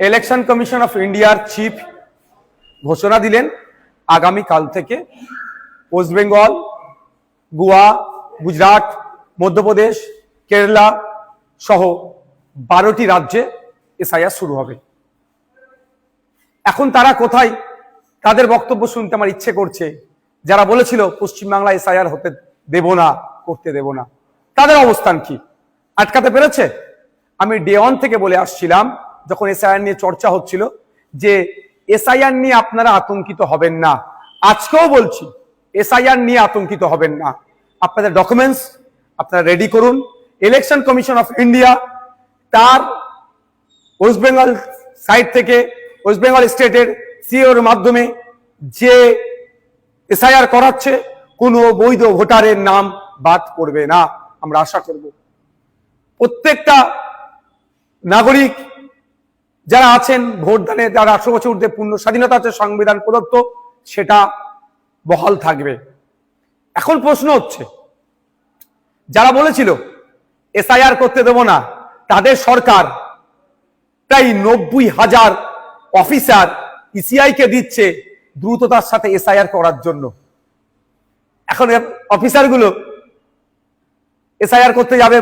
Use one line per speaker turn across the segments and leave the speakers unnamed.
Election commission of ইন্ডিয়ার chief ঘোষণা দিলেন আগামী কাল থেকে ওয়েস্ট বেঙ্গল, গোয়া, গুজরাট, মধ্যপ্রদেশ, কেরালা সহ 12টি রাজ্যে এসআইআর শুরু হবে। এখন তারা কোথায়? তাদের বক্তব্য শুনতে আমার ইচ্ছে করছে। যারা বলেছিল পশ্চিমবাংলা এসআইআর হতে দেব না, করতে দেব না, তাদের অবস্থান কি? আটকাতে পেরেছে? আমি ডে 1 থেকে বলে আসছিলাম, যখন এসআইআর নিয়ে চর্চা হচ্ছিল, যে এসআইআর নিয়ে আপনারা আতঙ্কিত হবেন না। আজকেও বলছি, এসআইআর নিয়ে আতঙ্কিত হবেন না। আপনাদের ডকুমেন্টস আপনারা রেডি করুন। ইলেকশন কমিশন অফ ইন্ডিয়া তার ওয়েস্ট বেঙ্গল সাইড থেকে, ওয়েস্ট বেঙ্গল স্টেটের সিওর মাধ্যমে যে এসআইআর করাচ্ছে, কোনো বৈধ ভোটারের নাম বাদ পড়বে না। আমরা আশা করব প্রত্যেকটা নাগরিক যারা আছেন ভোটদানে, যারা 18 বছর ঊর্ধ্বে পূর্ণ স্বাধীনতা আছে সংবিধান প্রদত্ত, সেটা বহাল থাকবে। এখন প্রশ্ন হচ্ছে, যারা বলেছিল এসআইআর করতে দেব না, তাদের সরকার প্রায় 90,000 অফিসার ইসিআই কে দিচ্ছে দ্রুততার সাথে এসআইআর করার জন্য। এখন অফিসারগুলো এসআইআর করতে যাবে,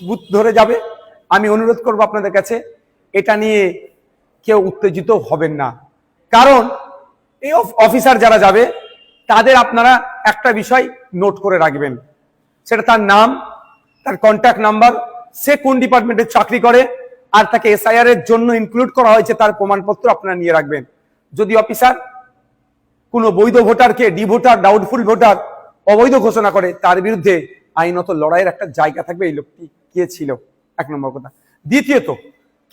বুথ ধরে যাবে। আমি অনুরোধ করব আপনাদের কাছে, এটা নিয়ে কেউ উত্তেজিত হবেন না। কারণ এই অফিসার যারা যাবে, তাদের আপনারা একটা বিষয় নোট করে রাখবেন, সেটা তার নাম, তার কন্ট্যাক্ট নাম্বার, সে কোন ডিপার্টমেন্টে চাকরি করে, আর তাকে এসআইআর এর জন্য ইনক্লুড করা হয়েছে তার প্রমাণপত্র আপনারা নিয়ে রাখবেন। যদি অফিসার কোনো বৈধ ভোটারকে ডি ভোটার, ডাউটফুল ভোটার, অবৈধ ঘোষণা করে, তার বিরুদ্ধে আইনত লড়াইয়ের একটা জায়গা থাকবে। এই লোকটি কে ছিল, 1 নম্বর কথা। দ্বিতীয়ত,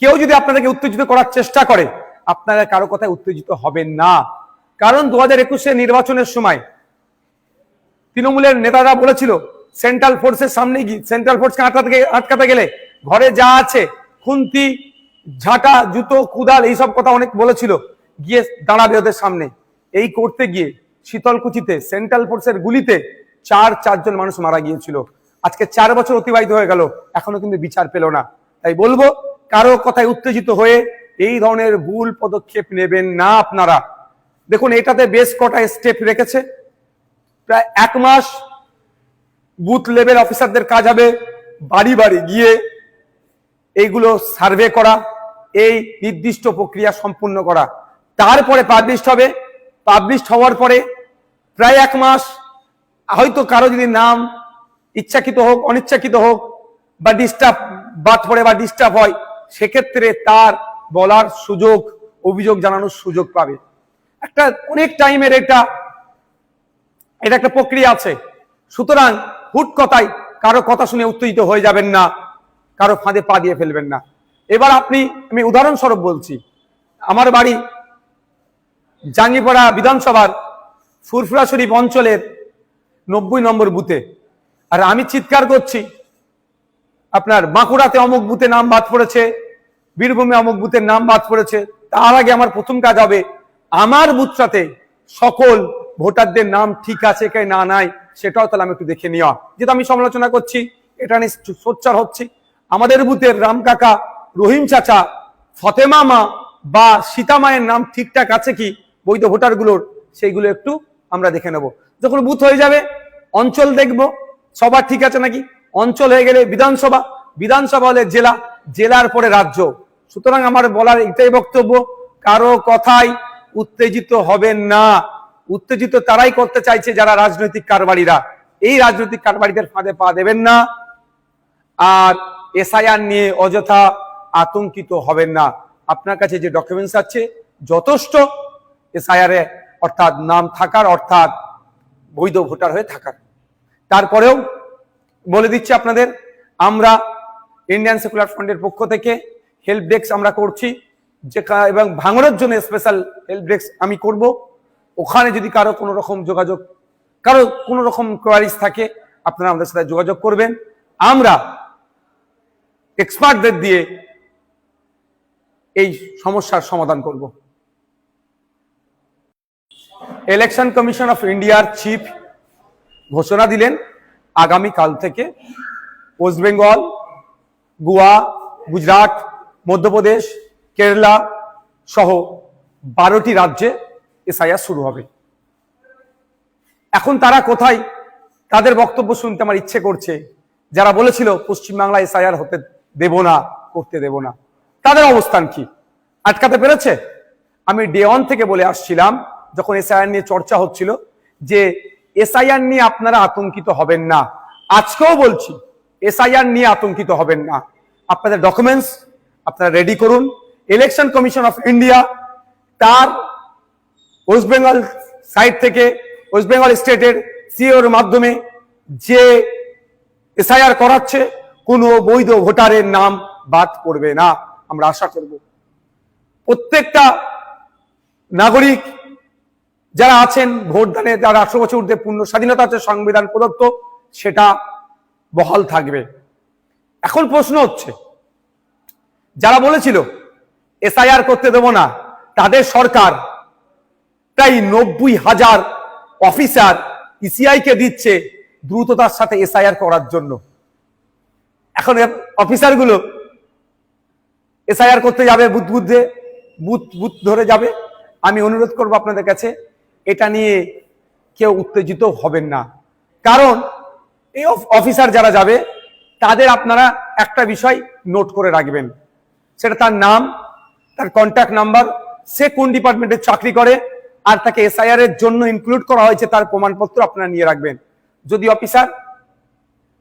কেউ যদি আপনাদেরকে উত্তেজিত করার চেষ্টা করে, আপনারা কারো কথায় উত্তেজিত হবেন না। কারণ 2021 নির্বাচনের সময় তৃণমূলের নেতারা বলেছিল, সেন্ট্রাল ফোর্সের সামনে গিয়ে, সেন্ট্রাল ফোর্সকে আটকাতে গেলে ঘরে যা আছে, খুন্তি, ঝাঁটা, জুতো, কুদাল, এইসব কথা অনেক বলেছিল, গিয়ে দাঁড়াবে ওদের সামনে। এই করতে গিয়ে শীতলকুচিতে সেন্ট্রাল ফোর্সের গুলিতে 4 মানুষ মারা গিয়েছিল। আজকে 4 বছর অতিবাহিত হয়ে গেল, এখনো কিন্তু বিচার পেল না। তাই বলবো, কারো কথায় উত্তেজিত হয়ে এই ধরনের ভুল পদক্ষেপ নেবেন না আপনারা। দেখুন, এটাতে বেশ কটা স্টেপ রেখেছে। প্রায় 1 মাস বুথ লেভেল অফিসারদের কাজ হবে বাড়ি বাড়ি গিয়ে এইগুলো সার্ভে করা, এই নির্দিষ্ট প্রক্রিয়া সম্পূর্ণ করা। তারপরে পাবলিশড হবে। পাবলিশড হওয়ার পরে প্রায় 1 মাস, হয়তো কারো যদি নাম ইচ্ছাকৃত হোক, অনিচ্ছাকৃত হোক, বা ডিস্টার্ব বাদ পড়ে বা ডিস্টার্ব হয়, সেক্ষেত্রে তার বলার সুযোগ, অভিযোগ জানানোর সুযোগ পাবে। একটা অনেক টাইমের এটা একটা প্রক্রিয়া আছে। সুতরাং হুট কথায় কারো কথা শুনে উত্তেজিত হয়ে যাবেন না, কারো ফাঁদে পা দিয়ে ফেলবেন না। এবার আমি উদাহরণস্বরূপ বলছি, আমার বাড়ি জাঙ্গিপাড়া বিধানসভার ফুরফুরা শরীফ অঞ্চলের 90 নম্বর বুথে, আর আমি চিৎকার করছি, আপনার বাঁকুড়াতে অমুক বুথে নাম বাদ পড়েছে, বীরভূমে অমুক বুথের নাম বাদ পড়েছে। তার আগে আমার প্রথম কাজ হবে আমার বুথটাতে সকল ভোটারদের নাম ঠিক আছে কি না নাই, সেটাও তাহলে আমি একটু দেখে নেওয়া। যেটা আমি সমালোচনা করছি, এটা নিয়ে সোচ্চার হচ্ছি, আমাদের বুথের রাম কাকা, রহিম চাচা, ফতেমা মা বা সীতা মায়ের নাম ঠিকঠাক আছে কি বৈধ ভোটারগুলোর, সেইগুলো একটু আমরা দেখে নেব। যখন বুথ হয়ে যাবে, অঞ্চল দেখব সবার ঠিক আছে নাকি। অঞ্চল হয়ে গেলে বিধানসভা, বিধানসভা হলে জেলা, জেলার পরে রাজ্য। সুতরাং আমার বলার এটাই বক্তব্য, কারো কথাই উত্তেজিত হবেন না। উত্তেজিত তারাই করতে চাইছে যারা রাজনৈতিক কারবারিরা। এই রাজনৈতিক কারবারিদের ফাঁদে পা দেবেন না। আর এসআইআর নিয়ে অযথা আতঙ্কিত হবেন না। আপনার কাছে যে ডকুমেন্টস আছে যথেষ্ট এসআইআর এ, অর্থাৎ নাম থাকার, অর্থাৎ বৈধ ভোটার হয়ে থাকার। তারপরেও বলে দিচ্ছি আপনাদের, আমরা ইন্ডিয়ান সেকুলার ফ্রন্টের পক্ষ থেকে হেল্প ডেস্ক আমরা করছি, যে এবং ভাঙনের জন্য স্পেশাল হেল্প ডেস্ক আমি করব। ওখানে যদি কারো কোনো রকম যোগাযোগ, কারো কোনো রকম কোয়ারিজ থাকে, আপনারা আমাদের সাথে যোগাযোগ করবেন। আমরা এক্সপার্টদের দিয়ে এই সমস্যার সমাধান করব। ইলেকশন কমিশন অফ ইন্ডিয়ার চিফ ঘোষণা দিলেন আগামী কাল থেকে ওয়েস্ট বেঙ্গল, গোয়া, গুজরাট, মধ্যপ্রদেশ, কেরালা সহ 12টি রাজ্যে এসআইআর শুরু হবে। এখন তারা কোথায়? তাদের বক্তব্য শুনতে আমার ইচ্ছে করছে। যারা বলেছিল পশ্চিমবাংলায় এসআইআর হতে দেব না, করতে দেব না, তাদের অবস্থান কি? আটকাতে পেরেছে? আমি ডে 1 থেকে বলে আসছিলাম, যখন এসআইআর নিয়ে চর্চা হচ্ছিল, যে এসআইআর নিয়ে আপনারা আতঙ্কিত হবেন না। আজকেও বলছি, এসআইআর নিয়ে আতঙ্কিত হবেন না। আপনাদের ডকুমেন্টস আপনারা রেডি করুন। ইলেকশন কমিশন অফ ইন্ডিয়া তার ওয়েস্ট বেঙ্গল সাইড থেকে, ওয়েস্ট বেঙ্গল স্টেটের সিওর মাধ্যমে যে এসআইআর করাচ্ছে, কোনো বৈধ ভোটারের নাম বাদ পড়বে না। আমরা আশা করব প্রত্যেকটা নাগরিক যারা আছেন ভোটদানে, যারা 18 বছর ঊর্ধ্বে পূর্ণ স্বাধীনতা আছে সংবিধান প্রদত্ত, সেটা বহাল থাকবে। এখন প্রশ্ন হচ্ছে, যারা বলেছিল এসআইআর করতে দেব না, তাদের সরকার প্রায় 90,000 অফিসার ইসিআই কে দিচ্ছে দ্রুততার সাথে এসআইআর করার জন্য। এখন অফিসারগুলো এসআইআর করতে যাবে, বুথ ধরে যাবে। আমি অনুরোধ করব আপনাদের কাছে, এটা নিয়ে কেউ উত্তেজিত হবেন না। কারণ এই অফিসার যারা যাবে, তাদের আপনারা একটা বিষয় নোট করে রাখবেন, সেটা তার নাম, তার কন্ট্যাক্ট নাম্বার, সে কোন ডিপার্টমেন্টে চাকরি করে, আর তাকে এসআইআর এর জন্য ইনক্লুড করা হয়েছে তার প্রমাণপত্র আপনারা নিয়ে রাখবেন। যদি অফিসার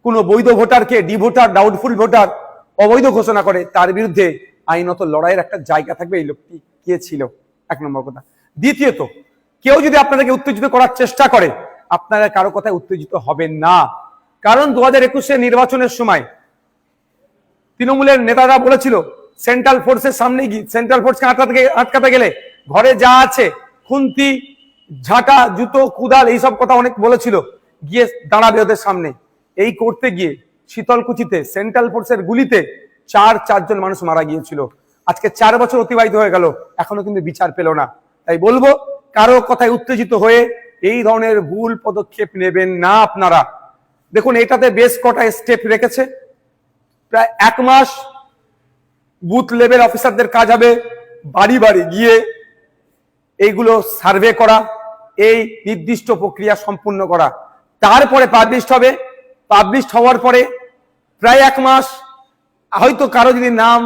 কোনো বৈধ ভোটারকে ডি ভোটার, ডাউটফুল ভোটার, অবৈধ ঘোষণা করে, তার বিরুদ্ধে আইনত লড়াইয়ের একটা জায়গা থাকবে। এই লোকটি কে ছিল, 1 নম্বর কথা। দ্বিতীয়ত, কেউ যদি আপনাদেরকে উত্তেজিত করার চেষ্টা করে, আপনারা কারো কথায় উত্তেজিত হবেন না। কারণ 2021 নির্বাচনের সময় তৃণমূলের নেতারা বলেছিল, সেন্ট্রাল ফোর্সের সামনে গিয়ে, সেন্ট্রাল ফোর্সকে আটকাতে গেলে ঘরে যা আছে, খুন্তি, ঝাঁটা, জুতো, কুদাল, এইসব কথা অনেক বলেছিল, গিয়ে দাঁড়াবে ওদের সামনে। এই করতে গিয়ে শীতলকুচিতে সেন্ট্রাল ফোর্সের গুলিতে 4 জন মানুষ মারা গিয়েছিল। আজকে 4 বছর অতিবাহিত হয়ে গেল, এখনো কিন্তু বিচার পেল না। তাই বলবো, কারো কথায় উত্তেজিত হয়ে এই ধরনের ভুল পদক্ষেপ নেবেন না আপনারা। দেখুন, এটাতে বেশ কটা স্টেপ রেখেছে। প্রায় 1 মাস বুথ লেভেল অফিসারদের কাজ হবে বাড়ি বাড়ি গিয়ে এইগুলো সার্ভে করা, এই নির্দিষ্ট প্রক্রিয়া সম্পূর্ণ করা। তারপরে পাবলিশ হবে। পাবলিশ হওয়ার পরে প্রায় 1 মাস, হয়তো কারো যদি নাম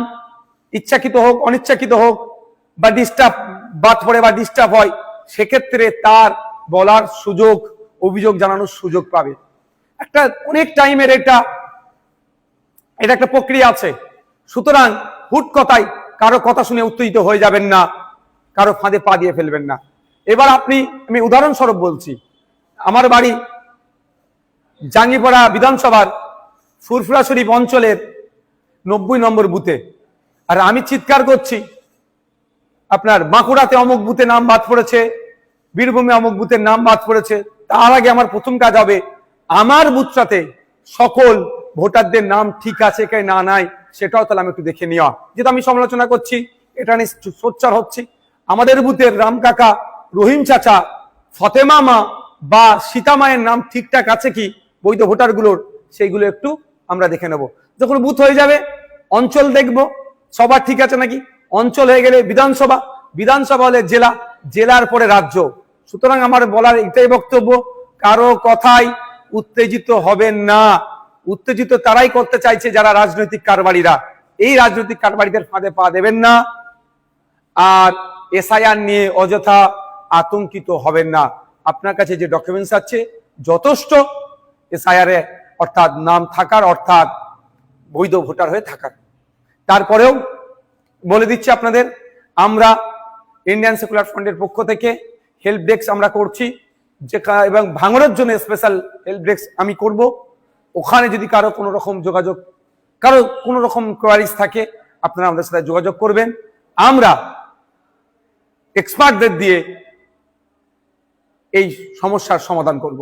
ইচ্ছাকৃত হোক, অনিচ্ছাকৃত হোক, বা ডিস্টার্ব বাদ পড়ে বা ডিস্টার্ব হয়, সেক্ষেত্রে তার বলার সুযোগ, অভিযোগ জানানোর সুযোগ পাবে। একটা অনেক টাইমের এটা একটা প্রক্রিয়া আছে। সুতরাং হুট কথায় কারো কথা শুনে উত্তেজিত হয়ে যাবেন না, কারো ফাঁদে পা দিয়ে ফেলবেন না। এবার আমি উদাহরণস্বরূপ বলছি, আমার বাড়ি জাঙ্গিপাড়া বিধানসভার ফুরফুরা শরীফ অঞ্চলের 90 নম্বর বুথে, আর আমি চিৎকার করছি, আপনার বাঁকুড়াতে অমুক বুথে নাম বাদ পড়েছে, বীরভূমে অমুক বুথের নাম বাদ পড়েছে। তার আগে আমার প্রথম কাজ হবে আমার বুথটাতে সকল ভোটারদের নাম ঠিক আছে কি না নাই, সেটাও তাহলে আমি একটু দেখে নেওয়া। যেটা আমি সমালোচনা করছি, এটা নিয়ে সোচ্চার হচ্ছি, আমাদের বুথের রাম কাকা, রহিম চাচা, ফতেমা মা বা সীতা মায়ের নাম ঠিকঠাক আছে কি বৈধ ভোটারগুলোর, সেইগুলো একটু আমরা দেখে নেব। যখন বুথ হয়ে যাবে, অঞ্চল দেখব সবার ঠিক আছে নাকি। অঞ্চল হয়ে গেলে বিধানসভা, বিধানসভা হলে জেলা, জেলার পরে রাজ্য। সুতরাং আমার বলার এটাই বক্তব্য, কারো কথাই উত্তেজিত হবেন না। উত্তেজিত তারাই করতে চাইছে যারা রাজনৈতিক কারবারিরা। এই রাজনৈতিক কারবারিদের ফাঁদে পা দেবেন না। আর এসআইআর নিয়ে অযথা আতঙ্কিত হবেন না। আপনার কাছে যে ডকুমেন্টস আছে যথেষ্ট এসআইআর এ, অর্থাৎ নাম থাকার, অর্থাৎ বৈধ ভোটার হয়ে থাকার। তারপরেও বলে দিচ্ছি আপনাদের, আমরা ইন্ডিয়ান সেকুলার ফ্রন্টের পক্ষ থেকে হেল্প ডেস্ক আমরা করছি, যে এবং ভাঙনের জন্য স্পেশাল হেল্প ডেস্ক আমি করব। ওখানে যদি কারো কোনো রকম যোগাযোগ, কারো কোনো রকম কোয়ারিজ থাকে, আপনারা আমাদের সাথে যোগাযোগ করবেন। আমরা এক্সপার্টদের দিয়ে এই সমস্যার সমাধান করব।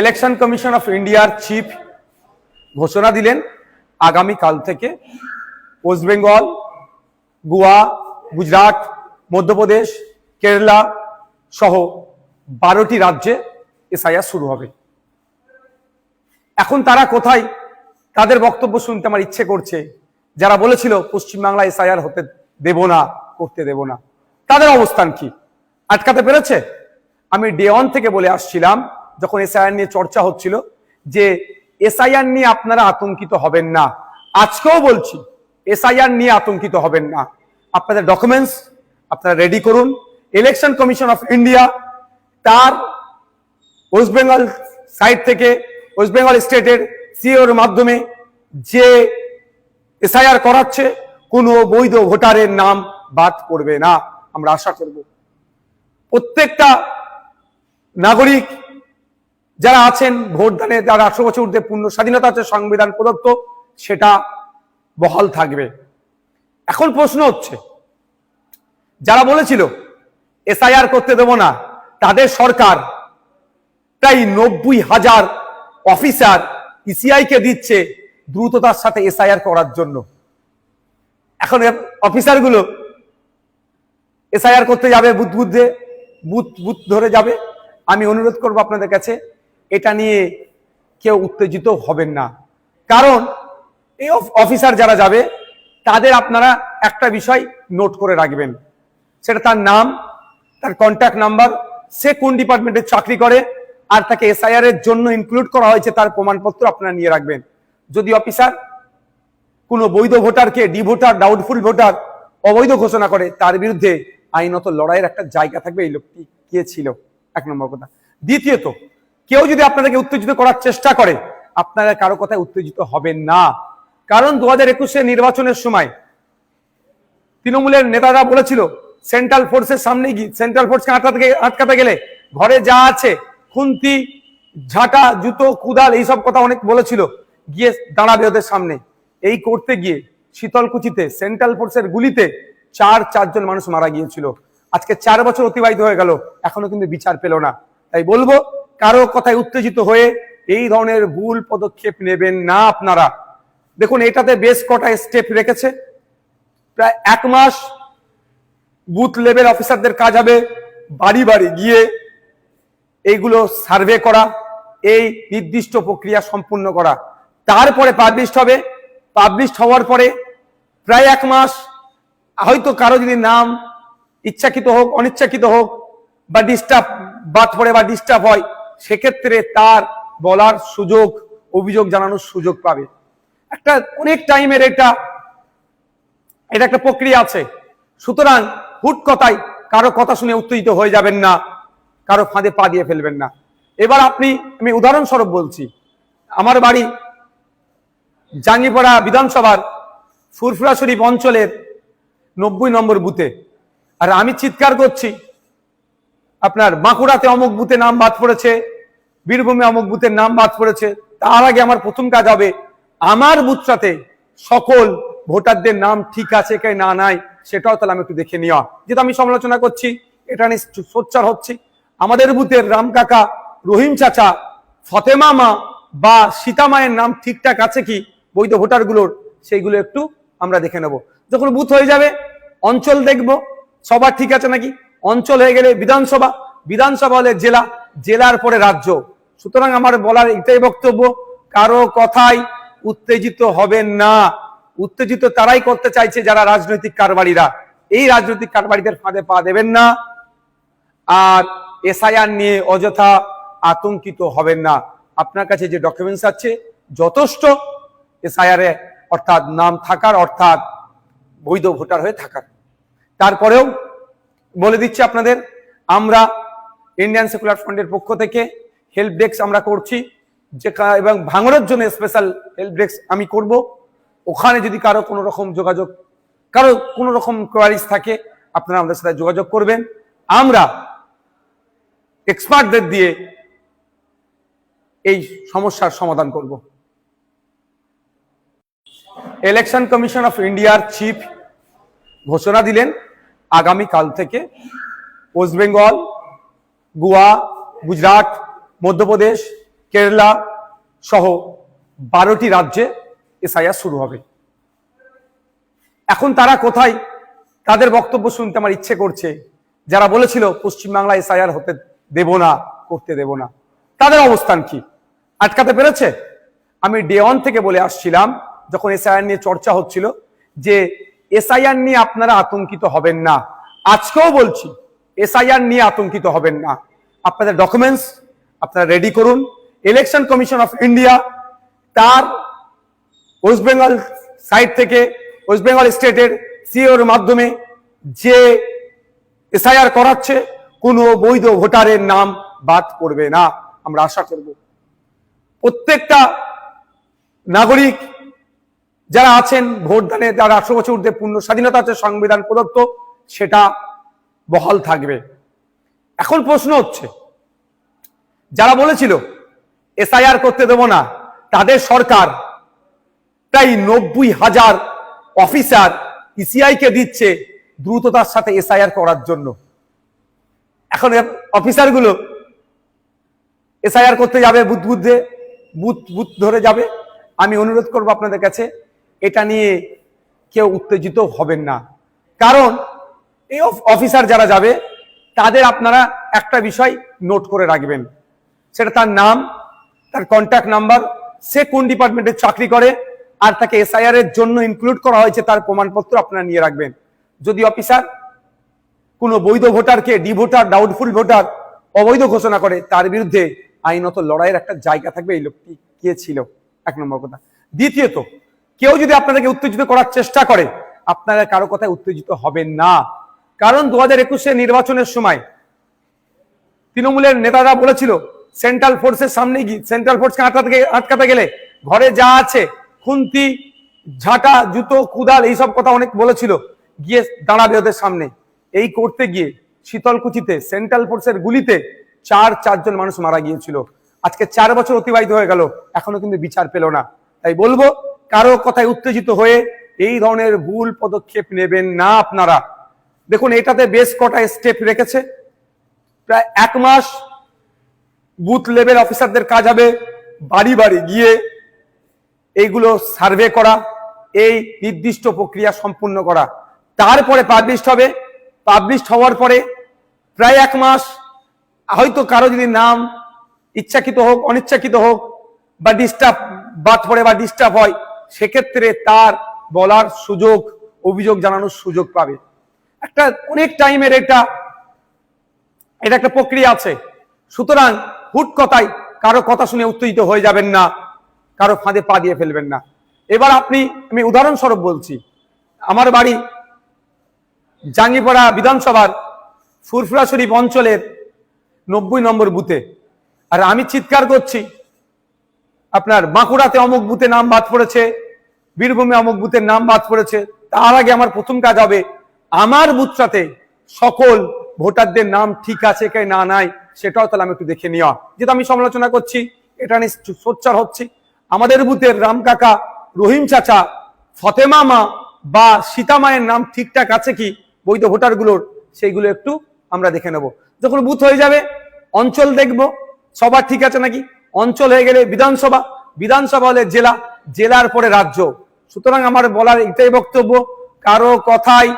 ইলেকশন কমিশন অফ ইন্ডিয়ার চিফ ঘোষণা দিলেন, আগামী কাল থেকে ওয়েস্ট বেঙ্গল, গোয়া, গুজরাট, মধ্যপ্রদেশ, কেরালা সহ 12টি রাজ্যে এসআইআর শুরু হবে। এখন তারা কোথায়? তাদের বক্তব্য শুনতে আমার ইচ্ছে করছে, যারা বলেছিল পশ্চিমবাংলা এসআইআর হতে দেব না, করতে দেব না, তাদের অবস্থান কি? আটকাতে পেরেছে? আমি ডে 1 থেকে বলে আসছিলাম, যখন এসআইআর নিয়ে চর্চা হচ্ছিল, যে এসআইআর নিয়ে আপনারা আতঙ্কিত হবেন না। আজকেও বলছি, এসআইআর নিয়ে আতঙ্কিত হবেন না। আপনাদের ডকুমেন্টস আপনারা রেডি করুন। ইলেকশন কমিশন অফ ইন্ডিয়া তার ওয়েস্ট বেঙ্গল সাইড থেকে, ওয়েস্ট বেঙ্গল স্টেটের সিওর মাধ্যমে যে এসআইআর করাচ্ছে, কোনো বৈধ ভোটারের নাম বাদ পড়বে না। আমরা আশা করব প্রত্যেকটা নাগরিক যারা আছেন, ভোটদানে যারা 18 বছর ঊর্ধ্বে পূর্ণ স্বাধীনতা আছে সংবিধান প্রদত্ত, সেটা বহাল থাকবে। এখন প্রশ্ন হচ্ছে, যারা বলেছিল এসআইআর করতে দেব না, তাদের সরকার প্রায় 90,000 অফিসার ইসিআই কে দিচ্ছে দ্রুততার সাথে এসআইআর করার জন্য। এখন অফিসারগুলো এসআইআর করতে যাবে, বুথ ধরে যাবে। আমি অনুরোধ করব আপনাদের কাছে, এটা নিয়ে কেউ উত্তেজিত হবেন না। কারণ এই অফিসার যারা যাবে, তাদের আপনারা একটা বিষয় নোট করে রাখবেন, সেটা তার নাম, তার কন্ট্যাক্ট নাম্বার, সে কোন ডিপার্টমেন্টে চাকরি করে, আর তাকে এসআইআর এর জন্য ইনক্লুড করা হয়েছে তার প্রমাণপত্র আপনারা নিয়ে রাখবেন। যদি অফিসার কোনো বৈধ ভোটারকে ডি ভোটার, ডাউটফুল ভোটার, অবৈধ ঘোষণা করে, তার বিরুদ্ধে আইনত লড়াইয়ের একটা জায়গা থাকবে। এই লোকটি কে ছিল, 1 নম্বর কথা। দ্বিতীয়ত, কেউ যদি আপনাদেরকে উত্তেজিত করার চেষ্টা করে, আপনারা কারো কথায় উত্তেজিত হবেন না। কারণ 2021 নির্বাচনের সময় তৃণমূলের নেতারা বলেছিল, সেন্ট্রাল ফোর্সের সামনে গিয়ে, সেন্ট্রাল ফোর্সকে আটকাতে গেলে ঘরে যা আছে, খুন্তি, ঝাঁটা, জুতো, কুদাল, এইসব কথা অনেক বলেছিল, গিয়ে দাঁড়াবে ওদের সামনে। এই করতে গিয়ে শীতলকুচিতে সেন্ট্রাল ফোর্সের গুলিতে 4 মানুষ মারা গিয়েছিল। আজকে 4 বছর অতিবাহিত হয়ে গেল, এখনো কিন্তু বিচার পেল না। তাই বলবো, কারো কথায় উত্তেজিত হয়ে এই ধরনের ভুল পদক্ষেপ নেবেন না আপনারা। দেখুন, এটাতে বেশ কটা স্টেপ রেখেছে। প্রায় 1 মাস বুথ লেভেল অফিসারদের কাজ হবে বাড়ি বাড়ি গিয়ে এইগুলো সার্ভে করা, এই নির্দিষ্ট প্রক্রিয়া সম্পূর্ণ করা। তারপরে পাবলিশড হবে। পাবলিশড হওয়ার পরে প্রায় 1 মাস, হয়তো কারো যদি নাম ইচ্ছাকৃত হোক, অনিচ্ছাকৃত হোক, বা ডিস্টার্ব বাদ পড়ে বা ডিস্টার্ব হয়, সেক্ষেত্রে তার বলার সুযোগ, অভিযোগ জানানোর সুযোগ পাবে। একটা অনেক টাইমের এটা একটা প্রক্রিয়া আছে। সুতরাং হুট কথায় কারো কথা শুনে উত্তেজিত হয়ে যাবেন না, কারো ফাঁদে পা দিয়ে ফেলবেন না। এবার আমি উদাহরণস্বরূপ বলছি, আমার বাড়ি জাঙ্গিপাড়া বিধানসভার ফুরফুরা শরীফ অঞ্চলের 90 নম্বর বুথে, আর আমি চিৎকার করছি, আপনার বাঁকুড়াতে অমুক বুথে নাম বাদ পড়েছে, বীরভূমে অমুক বুথের নাম বাদ পড়েছে। তার আগে আমার প্রথম কাজ হবে আমার বুথটাতে সকল ভোটারদের নাম ঠিক আছে কি না নাই, সেটাও তাহলে আমি একটু দেখে নেওয়া। যেহেতু আমি সমালোচনা করছি, এটা নিয়ে সোচ্চার হচ্ছি, আমাদের বুথের রাম কাকা, রহিম চাচা, ফতেমা মা বা সীতা মায়ের নাম ঠিকঠাক আছে কি বৈধ ভোটারগুলোর, সেইগুলো একটু আমরা দেখে নেব। যখন বুথ হয়ে যাবে, অঞ্চল দেখব সবার ঠিক আছে নাকি। অঞ্চল হয়ে গেলে বিধানসভা, বিধানসভা হলে জেলা, জেলার পরে রাজ্য। সুতরাং আমার বলার এটাই বক্তব্য, কারো কথাই উত্তেজিত হবেন না। উত্তেজিত তারাই করতে চাইছে যারা রাজনৈতিক কারবারিরা। এই রাজনৈতিক কারবারিদের ফাঁদে পা দেবেন না। আর এসআইআর নিয়ে অযথা আতঙ্কিত হবেন না। আপনার কাছে যে ডকুমেন্টস আছে যথেষ্ট এসআইআর এ, অর্থাৎ নাম থাকার, অর্থাৎ বৈধ ভোটার হয়ে থাকার। তারপরেও বলে দিচ্ছি আপনাদের, আমরা ইন্ডিয়ান সেকুলার ফ্রন্টের পক্ষ থেকে হেল্প ডেস্ক আমরা করছি, যে এবং ভাঙড়ের জন্য স্পেশাল হেল্প ডেস্ক আমি করব। ওখানে যদি কারো কোনো রকম যোগাযোগ, কারো কোনো রকম কোয়ারিজ থাকে, আপনারা আমাদের সাথে যোগাযোগ করবেন। আমরা এক্সপার্টদের দিয়ে এই সমস্যার সমাধান করব। ইলেকশন কমিশন অফ ইন্ডিয়ার চিফ ঘোষণা দিলেন, আগামী কাল থেকে ওয়েস্ট বেঙ্গল, গোয়া, গুজরাট, মধ্যপ্রদেশ, কেরালা সহ 12টি রাজ্যে এসআইআর শুরু হবে। এখন তারা কোথায়, তাদের বক্তব্য শুনতে আমার ইচ্ছে করছে, যারা বলেছিল পশ্চিমবাংলা এসআইআর হতে দেব না, করতে দেব না, তাদের অবস্থান কি? আটকাতে পেরেছে? আমি ডে 1 থেকে বলে আসছিলাম যখন এসআইআর নিয়ে চর্চা হচ্ছিল যে এসআইআর নিয়ে আপনারা আতঙ্কিত হবেন না। আজকেও বলছি এসআইআর নিয়ে আতঙ্কিত হবেন না। আপনাদের ডকুমেন্টস আপনারা রেডি করুন। ইলেকশন কমিশন অফ ইন্ডিয়া তার ওয়েস্ট বেঙ্গল সাইড থেকে ওয়েস্ট বেঙ্গল স্টেটের সিওর মাধ্যমে যে এসআইআর করাচ্ছে কোনো বৈধ ভোটারের নাম বাদ পড়বে না। আমরা আশা করব প্রত্যেকটা নাগরিক যারা আছেন ভোটদানে, যারা 18 বছর ঊর্ধ্বে পূর্ণ স্বাধীনতা আছে সংবিধান প্রদত্ত, সেটা বহাল থাকবে। এখন প্রশ্ন হচ্ছে যারা বলেছিল এসআইআর করতে দেব না, তাদের সরকার প্রায় 90,000 অফিসার ইসিআই কে দিচ্ছে দ্রুততার সাথে এসআইআর করার জন্য। এখন অফিসারগুলো এসআইআর করতে যাবে, বুথ ধরে যাবে। আমি অনুরোধ করব আপনাদের কাছে এটা নিয়ে কেউ উত্তেজিত হবেন না, কারণ এই অফিসার যারা যাবে তাদের আপনারা একটা বিষয় নোট করে রাখবেন, সেটা তার নাম, তার কন্ট্যাক্ট নাম্বার, সে কোন ডিপার্টমেন্টে চাকরি করে, আর তাকে এসআইআর এর জন্য ইনক্লুড করা হয়েছে তার প্রমাণপত্র আপনারা নিয়ে রাখবেন। যদি অফিসার কোনো বৈধ ভোটারকে ডি ভোটার, ডাউটফুল ভোটার, অবৈধ ঘোষণা করে, তার বিরুদ্ধে আইনত লড়াইয়ের একটা জায়গা থাকবে। এই লোকটি কে ছিল, এক নম্বর কথা। দ্বিতীয়ত, কেউ যদি আপনাদেরকে উত্তেজিত করার চেষ্টা করে, আপনারা কারো কথায় উত্তেজিত হবেন না, কারণ 2021 নির্বাচনের সময় তৃণমূলের নেতারা বলেছিল সেন্ট্রাল ফোর্সের সামনে গিয়ে, সেন্ট্রাল ফোর্সকে আটকাতে গেলে ঘরে যা আছে খুন্তি, ঝাঁটা, জুতো, কুদাল, এইসব কথা অনেক বলেছিল, গিয়ে দাঁড়াবে ওদের সামনে। এই করতে গিয়ে শীতলকুচিতে সেন্ট্রাল ফোর্সের গুলিতে 4 মানুষ মারা গিয়েছিল। আজকে 4 বছর অতিবাহিত হয়ে গেল, এখনো কিন্তু বিচার পেল না। তাই বলবো কারো কথায় উত্তেজিত হয়ে এই ধরনের ভুল পদক্ষেপ নেবেন না আপনারা। দেখুন এটাতে বেশ কটা স্টেপ রেখেছে। প্রায় 1 মাস বুথ লেভেল অফিসারদের কাজ হবে বাড়ি বাড়ি গিয়ে এইগুলো সার্ভে করা, এই নির্দিষ্ট প্রক্রিয়া সম্পূর্ণ করা। তারপরে পাবলিশড হবে। পাবলিশড হওয়ার পরে প্রায় 1 মাস, হয়তো কারো যদি নাম ইচ্ছাকৃত হোক অনিচ্ছাকৃত হোক বা ডিস্টার্ব বাদ পড়ে বা ডিস্টার্ব হয়, সেক্ষেত্রে তার বলার সুযোগ, অভিযোগ জানানোর সুযোগ পাবে। একটা অনেক টাইমের এটা একটা প্রক্রিয়া আছে। সুতরাং হুট কথায় কারো কথা শুনে উত্তেজিত হয়ে যাবেন না, কারো ফাঁদে পা দিয়ে ফেলবেন না। এবার আমি উদাহরণস্বরূপ বলছি, আমার বাড়ি জাঙ্গিপাড়া বিধানসভার ফুরফুরা শরীফ অঞ্চলের 90 নম্বর বুথে, আর আমি চিৎকার করছি আপনার বাঁকুড়াতে অমুক বুথে নাম বাদ পড়েছে, বীরভূমে অমুক বুথের নাম বাদ পড়েছে। তার আগে আমার প্রথম কাজ হবে আমার বুথটাতে সকল ভোটারদের নাম ঠিক আছে কি না নাই সেটাও তাহলে আমি একটু দেখে নেওয়া। যেটা আমি সমালোচনা করছি, এটা নিয়ে সোচ্চার হচ্ছি, আমাদের বুথের রাম কাকা, রহিম চাচা, ফতেমা মা বা সীতা মায়ের নাম ঠিকঠাক আছে কি বৈধ ভোটারগুলোর, সেইগুলো একটু আমরা দেখে নেব। যখন বুথ হয়ে যাবে অঞ্চল দেখব সবার ঠিক আছে নাকি, অঞ্চল হয়ে গেলে বিধানসভা, বিধানসভা হলে জেলা, জেলার পরে রাজ্য। সুতরাং আমার বলার এটাই বক্তব্য, কারো কথাই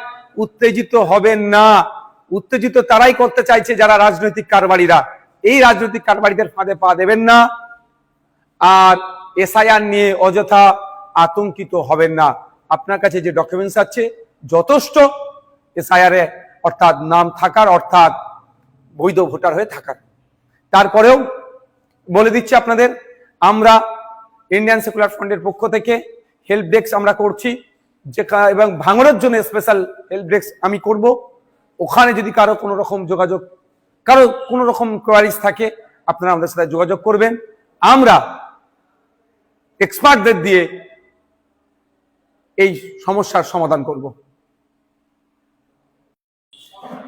উত্তেজিত হবেন না। উত্তেজিত তারাই করতে চাইছে যারা রাজনৈতিক কারবারিরা। এই রাজনৈতিক কারবারিদের ফাঁদে পা দেবেন না। আর এসআইআর নিয়ে অযথা আতঙ্কিত হবেন না। আপনার কাছে যে ডকুমেন্টস আছে যথেষ্ট এসআইআর এ, অর্থাৎ নাম থাকার, অর্থাৎ বৈধ ভোটার হয়ে থাকার। তারপরেও বলে দিচ্ছি আপনাদের, আমরা ইন্ডিয়ান সেকুলার ফ্রন্টের পক্ষ থেকে হেল্প ডেস্ক আমরা করছি, যে এবং ভাঙনের জন্য স্পেশাল হেল্প ডেস্ক আমি করব। ওখানে যদি কারো কোনো রকম যোগাযোগ, কারো কোনো রকম কোয়ারিজ থাকে, আপনারা আমাদের সাথে যোগাযোগ করবেন। আমরা এক্সপার্টদের দিয়ে এই সমস্যার সমাধান করব।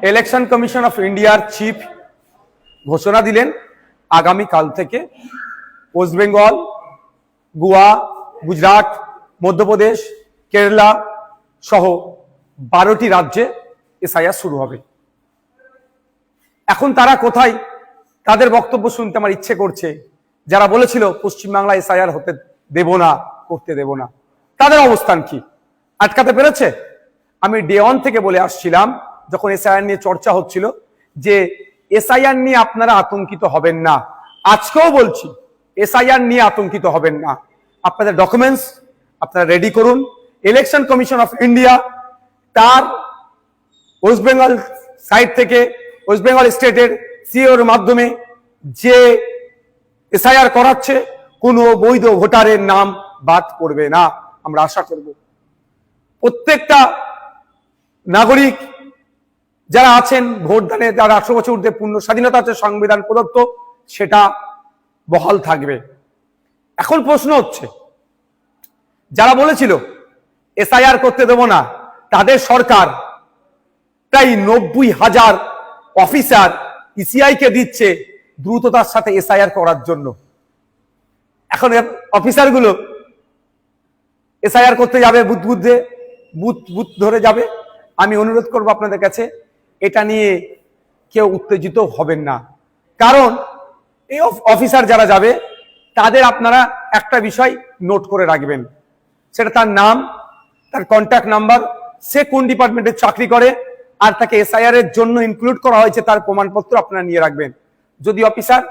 ইলেকশন কমিশন অফ ইন্ডিয়ার চিফ ঘোষণা দিলেন আগামী কাল থেকে ওয়েস্ট বেঙ্গল, গোয়া, গুজরাট, মধ্যপ্রদেশ, কেরালা সহ 12টি রাজ্যে এসআইআর শুরু হবে। এখন তারা কোথায়, তাদের বক্তব্য শুনতে আমার ইচ্ছে করছে। যারা বলেছিল পশ্চিমবাংলায় এসআইআর হতে দেব না, করতে দেব না, তাদের অবস্থান কি, আটকাতে পেরেছে? আমি ডে 1 থেকে বলে আসছিলাম যখন এসআইআর নিয়ে চর্চা হচ্ছিল যে এসআইআর নিয়ে আপনারা আতঙ্কিত হবেন না। আজকেও বলছি এসআইআর নিয়ে আতঙ্কিত হবেন না। আপনাদের ডকুমেন্টস আপনারা রেডি করুন। ইলেকশন কমিশন অফ ইন্ডিয়া তার ওয়েস্ট বেঙ্গল সাইড থেকে ওয়েস্ট বেঙ্গল স্টেটের সিওর মাধ্যমে যে এসআইআর করাচ্ছে কোনো বৈধ ভোটারের নাম বাদ পড়বে না। আমরা আশা করব প্রত্যেকটা নাগরিক যারা আছেন ভোটদানে, যারা 18 বছর ঊর্ধ্বে পূর্ণ স্বাধীনতা আছে সংবিধান প্রদত্ত, সেটা বহাল থাকবে। এখন প্রশ্ন হচ্ছে, যারা বলেছিল এসআইআর করতে দেব না, তাদের সরকার প্রায় 90,000 অফিসার ইসিআই কে দিচ্ছে দ্রুততার সাথে এসআইআর করার জন্য। এখন অফিসারগুলো এসআইআর করতে যাবে, বুথ ধরে যাবে। আমি অনুরোধ করব আপনাদের কাছে, এটা নিয়ে কেউ উত্তেজিত হবেন না। কারণ এই অফিসার যারা যাবে তাদের আপনারা একটা বিষয় নোট করে রাখবেন, সেটা তার নাম, তার কন্ট্যাক্ট নাম্বার, সে কোন ডিপার্টমেন্টে চাকরি করে, আর তাকে এসআইআর এর জন্য ইনক্লুড করা হয়েছে তার প্রমাণপত্র আপনারা নিয়ে রাখবেন। যদি অফিসার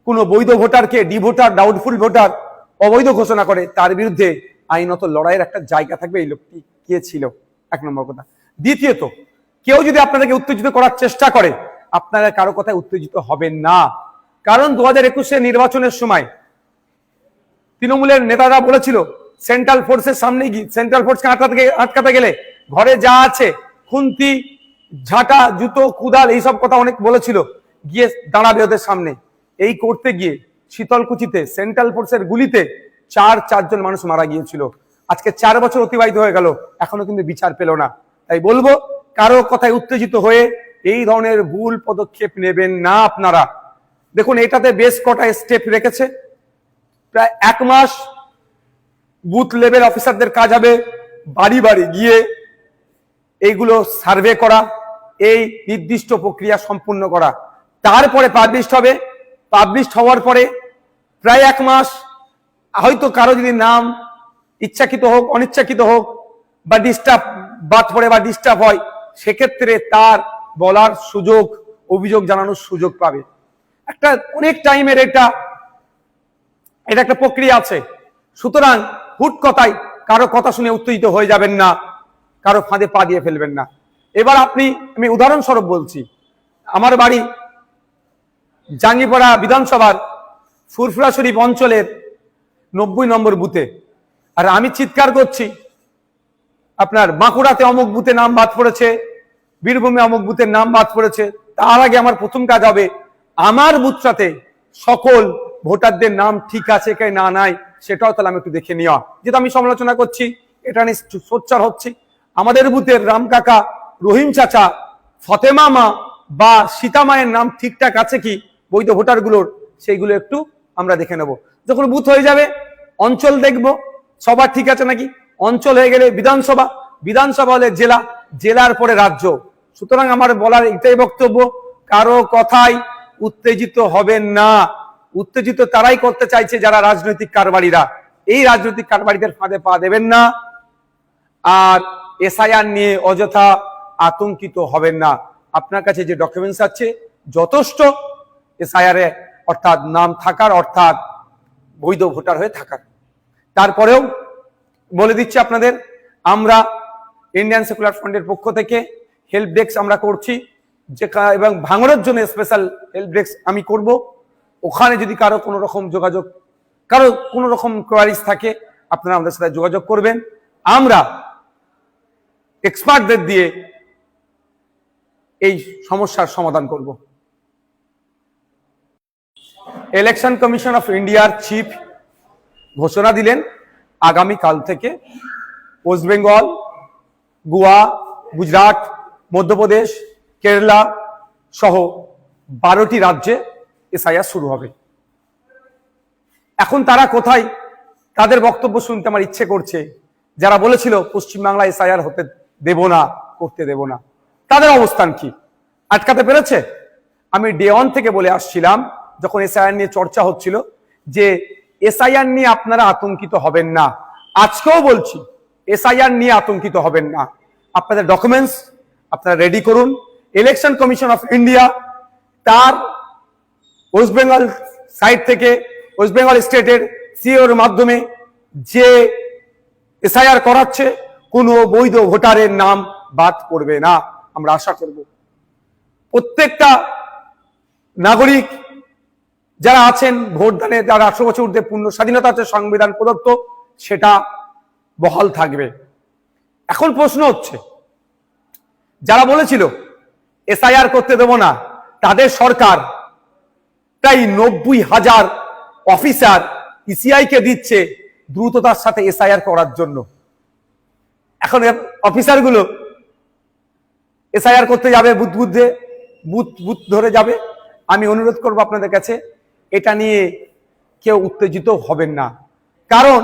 কোনো বৈধ ভোটারকে ডি ভোটার, ডাউটফুল ভোটার, অবৈধ ঘোষণা করে, তার বিরুদ্ধে আইনত লড়াইয়ের একটা জায়গা থাকবে। এই লোকটি কে ছিল, এক নম্বর কথা। দ্বিতীয়ত, কেউ যদি আপনাদেরকে উত্তেজিত করার চেষ্টা করে, আপনারা কারো কথায় উত্তেজিত হবেন না। কারণ 2021 নির্বাচনের সময় তৃণমূলের নেতারা বলেছিল সেন্ট্রাল ফোর্সের সামনে গিয়ে, সেন্ট্রাল ফোর্সকে আটকাতে গেলে ঘরে যা আছে খুন্তি, ঝাঁটা, জুতো, কুদাল, এইসব কথা অনেক বলেছিল, গিয়ে দাঁড়াবে ওদের সামনে। এই করতে গিয়ে শীতলকুচিতে সেন্ট্রাল ফোর্সের গুলিতে 4 মানুষ মারা গিয়েছিল। আজকে 4 বছর অতিবাহিত হয়ে গেল, এখনো কিন্তু বিচার পেল না। তাই বলবো, কারো কথায় উত্তেজিত হয়ে এই ধরনের ভুল পদক্ষেপ নেবেন না আপনারা। দেখুন, এটাতে বেশ কটা স্টেপ রেখেছে। প্রায় 1 মাস বুথ লেভেল অফিসারদের কাজ হবে বাড়ি বাড়ি গিয়ে এইগুলো সার্ভে করা, এই নির্দিষ্ট প্রক্রিয়া সম্পূর্ণ করা। তারপরে পাবলিশ হবে। পাবলিশ হওয়ার পরে প্রায় 1 মাস, হয়তো কারো যদি নাম ইচ্ছাকৃত হোক, অনিচ্ছাকৃত হোক, বা ডিস্টার্ব বাদ পড়ে বা ডিস্টার্ব হয়, সেক্ষেত্রে তার বলার সুযোগ, অভিযোগ জানানোর সুযোগ পাবে। একটা অনেক টাইমের এটা একটা প্রক্রিয়া আছে। সুতরাং হুট কথায় কারো কথা শুনে উত্তেজিত হয়ে যাবেন না, কারো ফাঁদে পা দিয়ে ফেলবেন না। এবার আমি উদাহরণস্বরূপ বলছি, আমার বাড়ি জাঙ্গিপাড়া বিধানসভার ফুরফুরা শরীফ অঞ্চলের 90 নম্বর বুথে, আর আমি চিৎকার করছি আপনার বাঁকুড়াতে অমুক বুথে নাম বাদ পড়েছে, বীরভূমে অমুক বুথের নাম বাদ পড়েছে। তার আগে আমার প্রথম কাজ হবে আমার বুথটাতে সকল ভোটারদের নাম ঠিক আছে কি না নাই, সেটাও তাহলে আমি একটু দেখে নেওয়া। যেটা আমি সমালোচনা করছি, এটা নিয়ে সোচ্চার হচ্ছি, আমাদের বুথের রাম কাকা, রহিম চাচা, ফতেমা মা বা সীতা মায়ের নাম ঠিকঠাক আছে কি বৈধ ভোটারগুলোর, সেইগুলো একটু আমরা দেখে নেব। যখন বুথ হয়ে যাবে, অঞ্চল দেখব সবার ঠিক আছে নাকি। অঞ্চল হয়ে গেলে বিধানসভা, বিধানসভা হলে জেলা, জেলার পরে রাজ্য। সুতরাং আমার বলার এটাই বক্তব্য, কারো কথাই উত্তেজিত হবেন না। উত্তেজিত তারাই করতে চাইছে যারা রাজনৈতিক কারবারিরা। এই রাজনৈতিক কারবারিদের ফাঁদে পা দেবেন না। আর এসআইআর নিয়ে অযথা আতঙ্কিত হবেন না। আপনার কাছে যে ডকুমেন্টস আছে যথেষ্ট এসআইআর এ, অর্থাৎ নাম থাকার, অর্থাৎ বৈধ ভোটার হয়ে থাকার। তারপরেও বলে দিচ্ছি আপনাদের, আমরা ইন্ডিয়ান সেকুলার ফ্রন্টের পক্ষ থেকে হেল্প ডেস্ক আমরা করছি, যে এবং ভাঙড়ের জন্য স্পেশাল হেল্প ডেস্ক আমি করব। ওখানে যদি কারো কোনো রকম যোগাযোগ, কারো কোনো রকম কোয়ারিজ থাকে, আপনারা আমাদের সাথে যোগাযোগ করবেন। আমরা এক্সপার্টদের দিয়ে এই সমস্যার সমাধান করব। ইলেকশন কমিশন অফ ইন্ডিয়ার চিফ ঘোষণা দিলেন, আগামী কাল থেকে ওয়েস্ট বেঙ্গল, গোয়া, গুজরাট, মধ্যপ্রদেশ, কেরালা সহ 12টি রাজ্যে এসআইআর শুরু হবে। এখন তারা কোথায়, তাদের বক্তব্য শুনতে আমার ইচ্ছে করছে। যারা বলেছিল পশ্চিমবাংলা এসআইআর হতে দেব না, করতে দেব না, তাদের অবস্থান কি? আটকাতে পেরেছে? আমি ডে 1 থেকে বলে আসছিলাম, যখন এসআইআর নিয়ে চর্চা হচ্ছিল, যে এসআইআর নিয়ে আপনারা আতঙ্কিত হবেন না। আজকেও বলছি, এসআইআর নিয়ে আতঙ্কিত হবেন না। আপনাদের ডকুমেন্টস আপনারা রেডি করুন। ইলেকশন কমিশন অফ ইন্ডিয়া তার ওয়েস্ট বেঙ্গল সাইড থেকে ওয়েস্ট বেঙ্গল স্টেটের সিওর মাধ্যমে যে এসআইআর করাচ্ছে কোনো বৈধ ভোটারের নাম বাদ পড়বে না। আমরা আশা করব প্রত্যেকটা নাগরিক যারা আছেন ভোটদানে, যারা 18 বছর ঊর্ধ্বে পূর্ণ স্বাধীনতা আছে সংবিধান প্রদত্ত, সেটা বহাল থাকবে। এখন প্রশ্ন হচ্ছে, যারা বলেছিল এসআইআর করতে দেব না, তাদের সরকার প্রায় 90,000 অফিসার ইসিআই কে দিচ্ছে দ্রুততার সাথে এসআইআর করার জন্য। এখন অফিসারগুলো এসআইআর করতে যাবে, বুথ ধরে যাবে। আমি অনুরোধ করব আপনাদের কাছে, এটা নিয়ে কেউ উত্তেজিত হবেন না। কারণ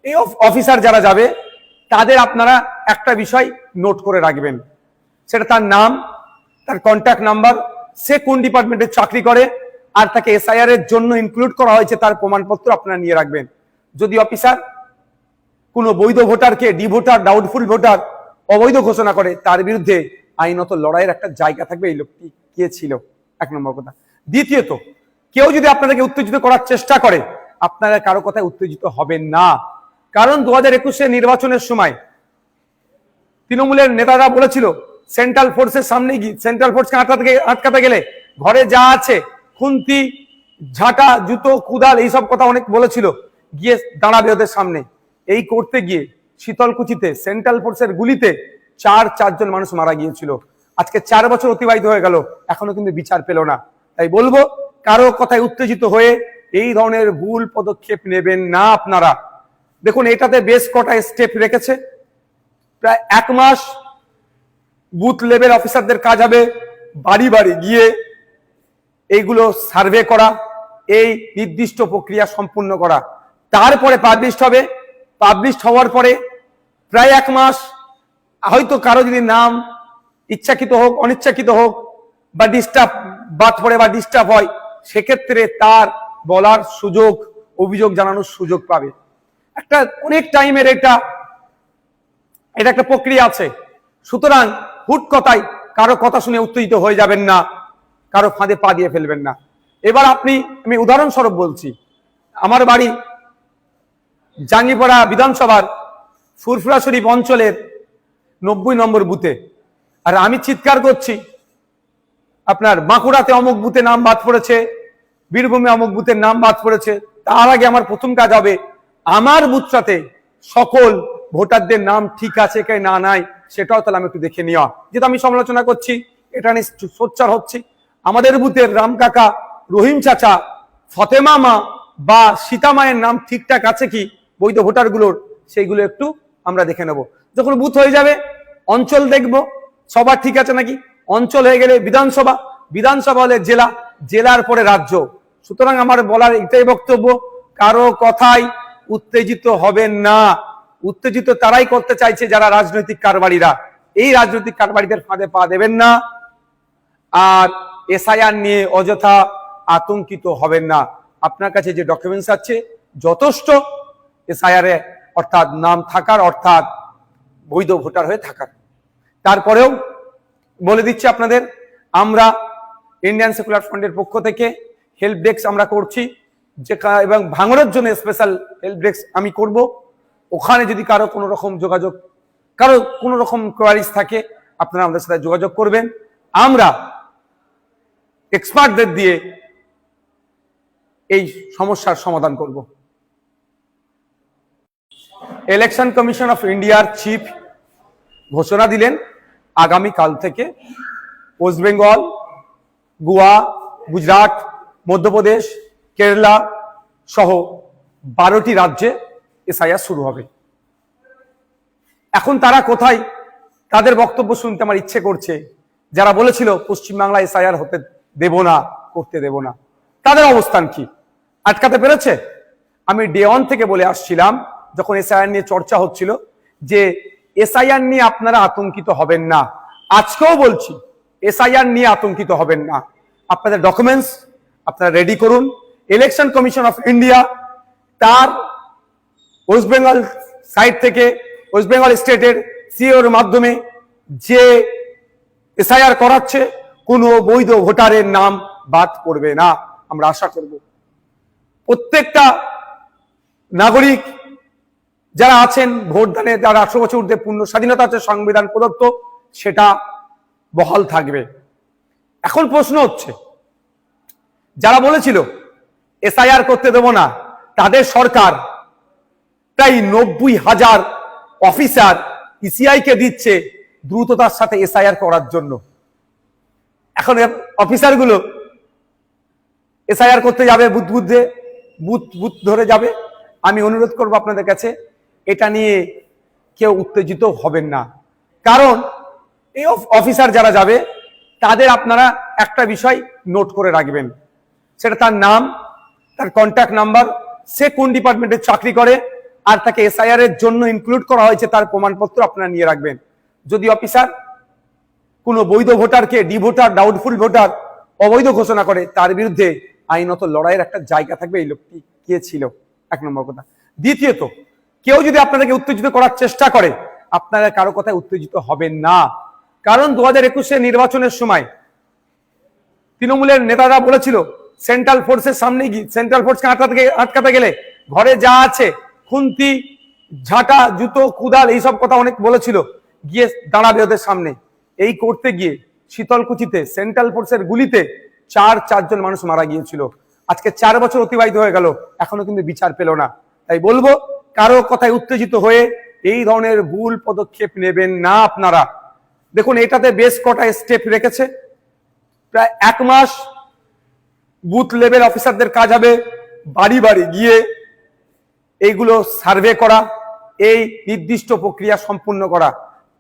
এই অফিসার যারা যাবে তাদের আপনারা একটা বিষয় নোট করে রাখবেন, সেটা তার নাম, তার কন্ট্যাক্ট নাম্বার, সে কোন ডিপার্টমেন্টে চাকরি করে, আর তাকে এসআইআর এর জন্য ইনক্লুড করা হয়েছে তার প্রমাণপত্র আপনারা নিয়ে রাখবেন। যদি অফিসার কোনো বৈধ ভোটারকে ডি ভোটার, ডাউটফুল ভোটার, অবৈধ ঘোষণা করে, তার বিরুদ্ধে আইনত লড়াইয়ের একটা জায়গা থাকবে। এই লোকটি কে ছিল, এক নম্বর কথা। দ্বিতীয়ত, কেউ যদি আপনাদেরকে উত্তেজিত করার চেষ্টা করে, আপনারা কারো কথায় উত্তেজিত হবেন না। কারণ 2021 নির্বাচনের সময় তৃণমূলের নেতারা বলেছিল সেন্ট্রাল ফোর্সের সামনে গিয়ে, সেন্ট্রাল ফোর্সকে আটকাতে গেলে ঘরে যা আছে খুন্তি, ঝাঁটা, জুতো, কুদাল, এইসব কথা অনেক বলেছিল, গিয়ে দাঁড়াবে ওদের সামনে। এই করতে গিয়ে শীতলকুচিতে সেন্ট্রাল ফোর্সের গুলিতে 4 মানুষ মারা গিয়েছিল। আজকে 4 বছর অতিবাহিত হয়ে গেল, এখনো কিন্তু বিচার পেল না। তাই বলবো, কারো কথায় উত্তেজিত হয়ে এই ধরনের ভুল পদক্ষেপ নেবেন না আপনারা। দেখুন, এটাতে বেশ কটা স্টেপ রেখেছে। প্রায় 1 মাস বুথ লেভেল অফিসারদের কাজ হবে বাড়ি বাড়ি গিয়ে এইগুলো সার্ভে করা, এই নির্দিষ্ট প্রক্রিয়া সম্পূর্ণ করা। তারপরে পাবলিশড হবে। পাবলিশড হওয়ার পরে প্রায় 1 মাস, হয়তো কারো যদি নাম ইচ্ছাকৃত হোক, অনিচ্ছাকৃত হোক, বা ডিস্টার্ব বাদ পড়ে বা ডিস্টার্ব হয়, সেক্ষেত্রে তার বলার সুযোগ, অভিযোগ জানানোর সুযোগ পাবে। একটা অনেক টাইমের এটা একটা প্রক্রিয়া আছে। সুতরাং হুট কথায় কারো কথা শুনে উত্তেজিত হয়ে যাবেন না, কারো ফাঁদে পা দিয়ে ফেলবেন না। এবার আমি উদাহরণস্বরূপ বলছি, আমার বাড়ি জাঙ্গিপাড়া বিধানসভার ফুরফুরা শরীফ অঞ্চলের 90 নম্বর বুথে, আর আমি চিৎকার করছি আপনার বাঁকুড়াতে অমুক বুথে নাম বাদ পড়েছে, বীরভূমে অমুক বুথের নাম বাদ পড়েছে। তার আগে আমার প্রথম কাজ হবে আমার বুথটাতে সকল ভোটারদের নাম ঠিক আছে কি না নাই সেটাও তাহলে আমি একটু দেখে নেওয়া। যেহেতু আমি সমালোচনা করছি, এটা নিয়ে সোচ্চার হচ্ছি, আমাদের বুথের রাম কাকা, রহিম চাচা, ফতেমা মা বা সীতা মায়ের নাম ঠিকঠাক আছে কি বৈধ ভোটারগুলোর, সেইগুলো একটু আমরা দেখে নেব। যখন বুথ হয়ে যাবে অঞ্চল দেখব সবার ঠিক আছে নাকি, অঞ্চল হয়ে গেলে বিধানসভা, বিধানসভা হলে জেলা, জেলার পরে রাজ্য। সুতরাং আমার বলার এটাই বক্তব্য, কারো কথাই উত্তেজিত হবেন না। উত্তেজিত তারাই করতে চাইছে যারা রাজনৈতিক কারবারিরা। এই রাজনৈতিক কারবারিদের ফাঁদে পা দেবেন না। আর এসআইআর নিয়ে অযথা আতঙ্কিত হবেন না। আপনার কাছে যে ডকুমেন্টস আছে যথেষ্ট এসআইআর এ, অর্থাৎ নাম থাকার, অর্থাৎ বৈধ ভোটার হয়ে থাকার। তারপরেও বলে দিচ্ছি আপনাদের, আমরা ইন্ডিয়ান সেকুলার ফ্রন্টের পক্ষ থেকে হেল্প ডেস্ক আমরা করছি, যে এবং ভাঙড়ের জন্য স্পেশাল হেল্প ডেস্ক আমি করব। ওখানে যদি কারো কোনো রকম যোগাযোগ, কারো কোনো রকম কোয়ারিজ থাকে, আপনারা আমাদের সাথে যোগাযোগ করবেন। আমরা এক্সপার্টদের দিয়ে এই সমস্যার সমাধান করব। ইলেকশন কমিশন অফ ইন্ডিয়ার চিফ ঘোষণা দিলেন আগামী কাল থেকে ওয়েস্ট বেঙ্গল, গোয়া, গুজরাট, মধ্যপ্রদেশ, কেরালা সহ 12টি রাজ্যে এসআইআর শুরু হবে। এখন তারা কোথায়, তাদের বক্তব্য শুনতে আমার ইচ্ছে করছে। যারা বলেছিল পশ্চিমবাংলা এসআইআর হতে দেব না, করতে দেব না, তাদের অবস্থান কি, আটকাতে পেরেছে? আমি ডে 1 থেকে বলে আসছিলাম, যখন এসআইআর নিয়ে চর্চা হচ্ছিল, যে এসআইআর নিয়ে আপনারা আতঙ্কিত হবেন না। আজকেও বলছি, এসআইআর নিয়ে আতঙ্কিত হবেন না। আপনাদের ডকুমেন্টস আপনারা রেডি করুন। ইলেকশন কমিশন অফ ইন্ডিয়া তার ওয়েস্ট বেঙ্গল সাইড থেকে, ওয়েস্ট বেঙ্গল স্টেটের সিওর মাধ্যমে যে এসআইআর করাচ্ছে, কোনো বৈধ ভোটারের নাম বাদ পড়বে না। আমরা আশা করব প্রত্যেকটা নাগরিক যারা আছেন ভোটদানে, যারা 18 বছর ঊর্ধ্বে পূর্ণ স্বাধীনতা আছে সংবিধান প্রদত্ত, সেটা বহাল থাকবে। এখন প্রশ্ন হচ্ছে, যারা বলেছিল এসআইআর করতে দেব না, তাদের সরকার প্রায় 90,000 অফিসার ইসিআই কে দিচ্ছে দ্রুততার সাথে এসআইআর করার জন্য। এখন অফিসারগুলো এসআইআর করতে যাবে, বুথ ধরে যাবে। আমি অনুরোধ করব আপনাদের কাছে, এটা নিয়ে কেউ উত্তেজিত হবেন না। কারণ এই অফিসার যারা যাবে তাদের আপনারা একটা বিষয় নোট করে রাখবেন, সেটা তার নাম, তার কন্ট্যাক্ট নাম্বার, সে কোন ডিপার্টমেন্টে চাকরি করে, আর তাকে এসআইআর এর জন্য ইনক্লুড করা হয়েছে তার প্রমাণপত্র আপনারা নিয়ে রাখবেন। যদি অফিসার কোনো বৈধ ভোটারকে ডিভোটার, ডাউটফুল ভোটার অবৈধ ঘোষণা করে, তার বিরুদ্ধে আইনত লড়াইয়ের একটা জায়গা থাকবে। এই লোকটি কে ছিল, এক নম্বর কথা। দ্বিতীয়ত, কেউ যদি আপনাদেরকে উত্তেজিত করার চেষ্টা করে, আপনারা কারো কথায় উত্তেজিত হবেন না। কারণ 2021 নির্বাচনের সময় তৃণমূলের নেতারা বলেছিল সেন্ট্রাল ফোর্সের সামনে গিয়ে, সেন্ট্রাল ফোর্সকে আটকাতে গেলে ঘরে যা আছে খুন্তি, ঝাঁটা, জুতো, কুদাল, এইসব কথা অনেক বলেছিল, গিয়ে দাঁড়াবে ওদের সামনে। এই করতে গিয়ে শীতলকুচিতে সেন্ট্রাল ফোর্সের গুলিতে 4 মানুষ মারা গিয়েছিল। আজকে 4 বছর অতিবাহিত হয়ে গেল, এখনো কিন্তু বিচার পেল না। তাই বলবো, কারো কথায় উত্তেজিত হয়ে এই ধরনের ভুল পদক্ষেপ নেবেন না আপনারা। দেখুন, এটাতে বেশ কটা স্টেপ রেখেছে। প্রায় 1 মাস বুথ লেভেল অফিসারদের কাজ হবে বাড়ি বাড়ি গিয়ে এইগুলো সার্ভে করা, এই নির্দিষ্ট প্রক্রিয়া সম্পূর্ণ করা।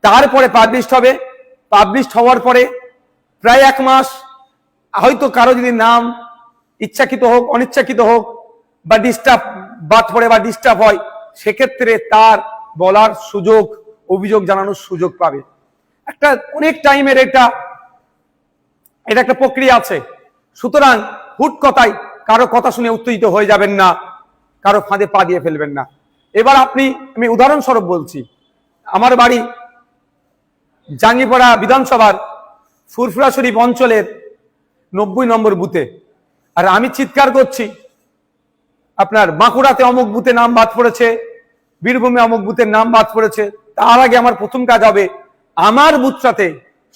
তারপরে পাবলিশড হবে। পাবলিশড হওয়ার পরে প্রায় 1 মাস, হয়তো কারো যদি নাম ইচ্ছাকৃত হোক, অনিচ্ছাকৃত হোক, বা ডিস্টার্ব বাদ পড়ে বা ডিস্টার্ব হয়, সেক্ষেত্রে তার বলার সুযোগ, অভিযোগ জানানোর সুযোগ পাবে। একটা অনেক টাইমের এটা একটা প্রক্রিয়া আছে। সুতরাং হুট কথায় কারো কথা শুনে উত্তেজিত হয়ে যাবেন না, কারো ফাঁদে পা দিয়ে ফেলবেন না। এবার আমি উদাহরণস্বরূপ বলছি, আমার বাড়ি জাঙ্গিপাড়া বিধানসভার ফুরফুরা শরীফ অঞ্চলের 90 নম্বর বুথে, আর আমি চিৎকার করছি আপনার বাঁকুড়াতে অমুক বুথে নাম বাদ পড়েছে, বীরভূমে অমুক বুথের নাম বাদ পড়েছে। তার আগে আমার প্রথম কাজ হবে আমার বুথটাতে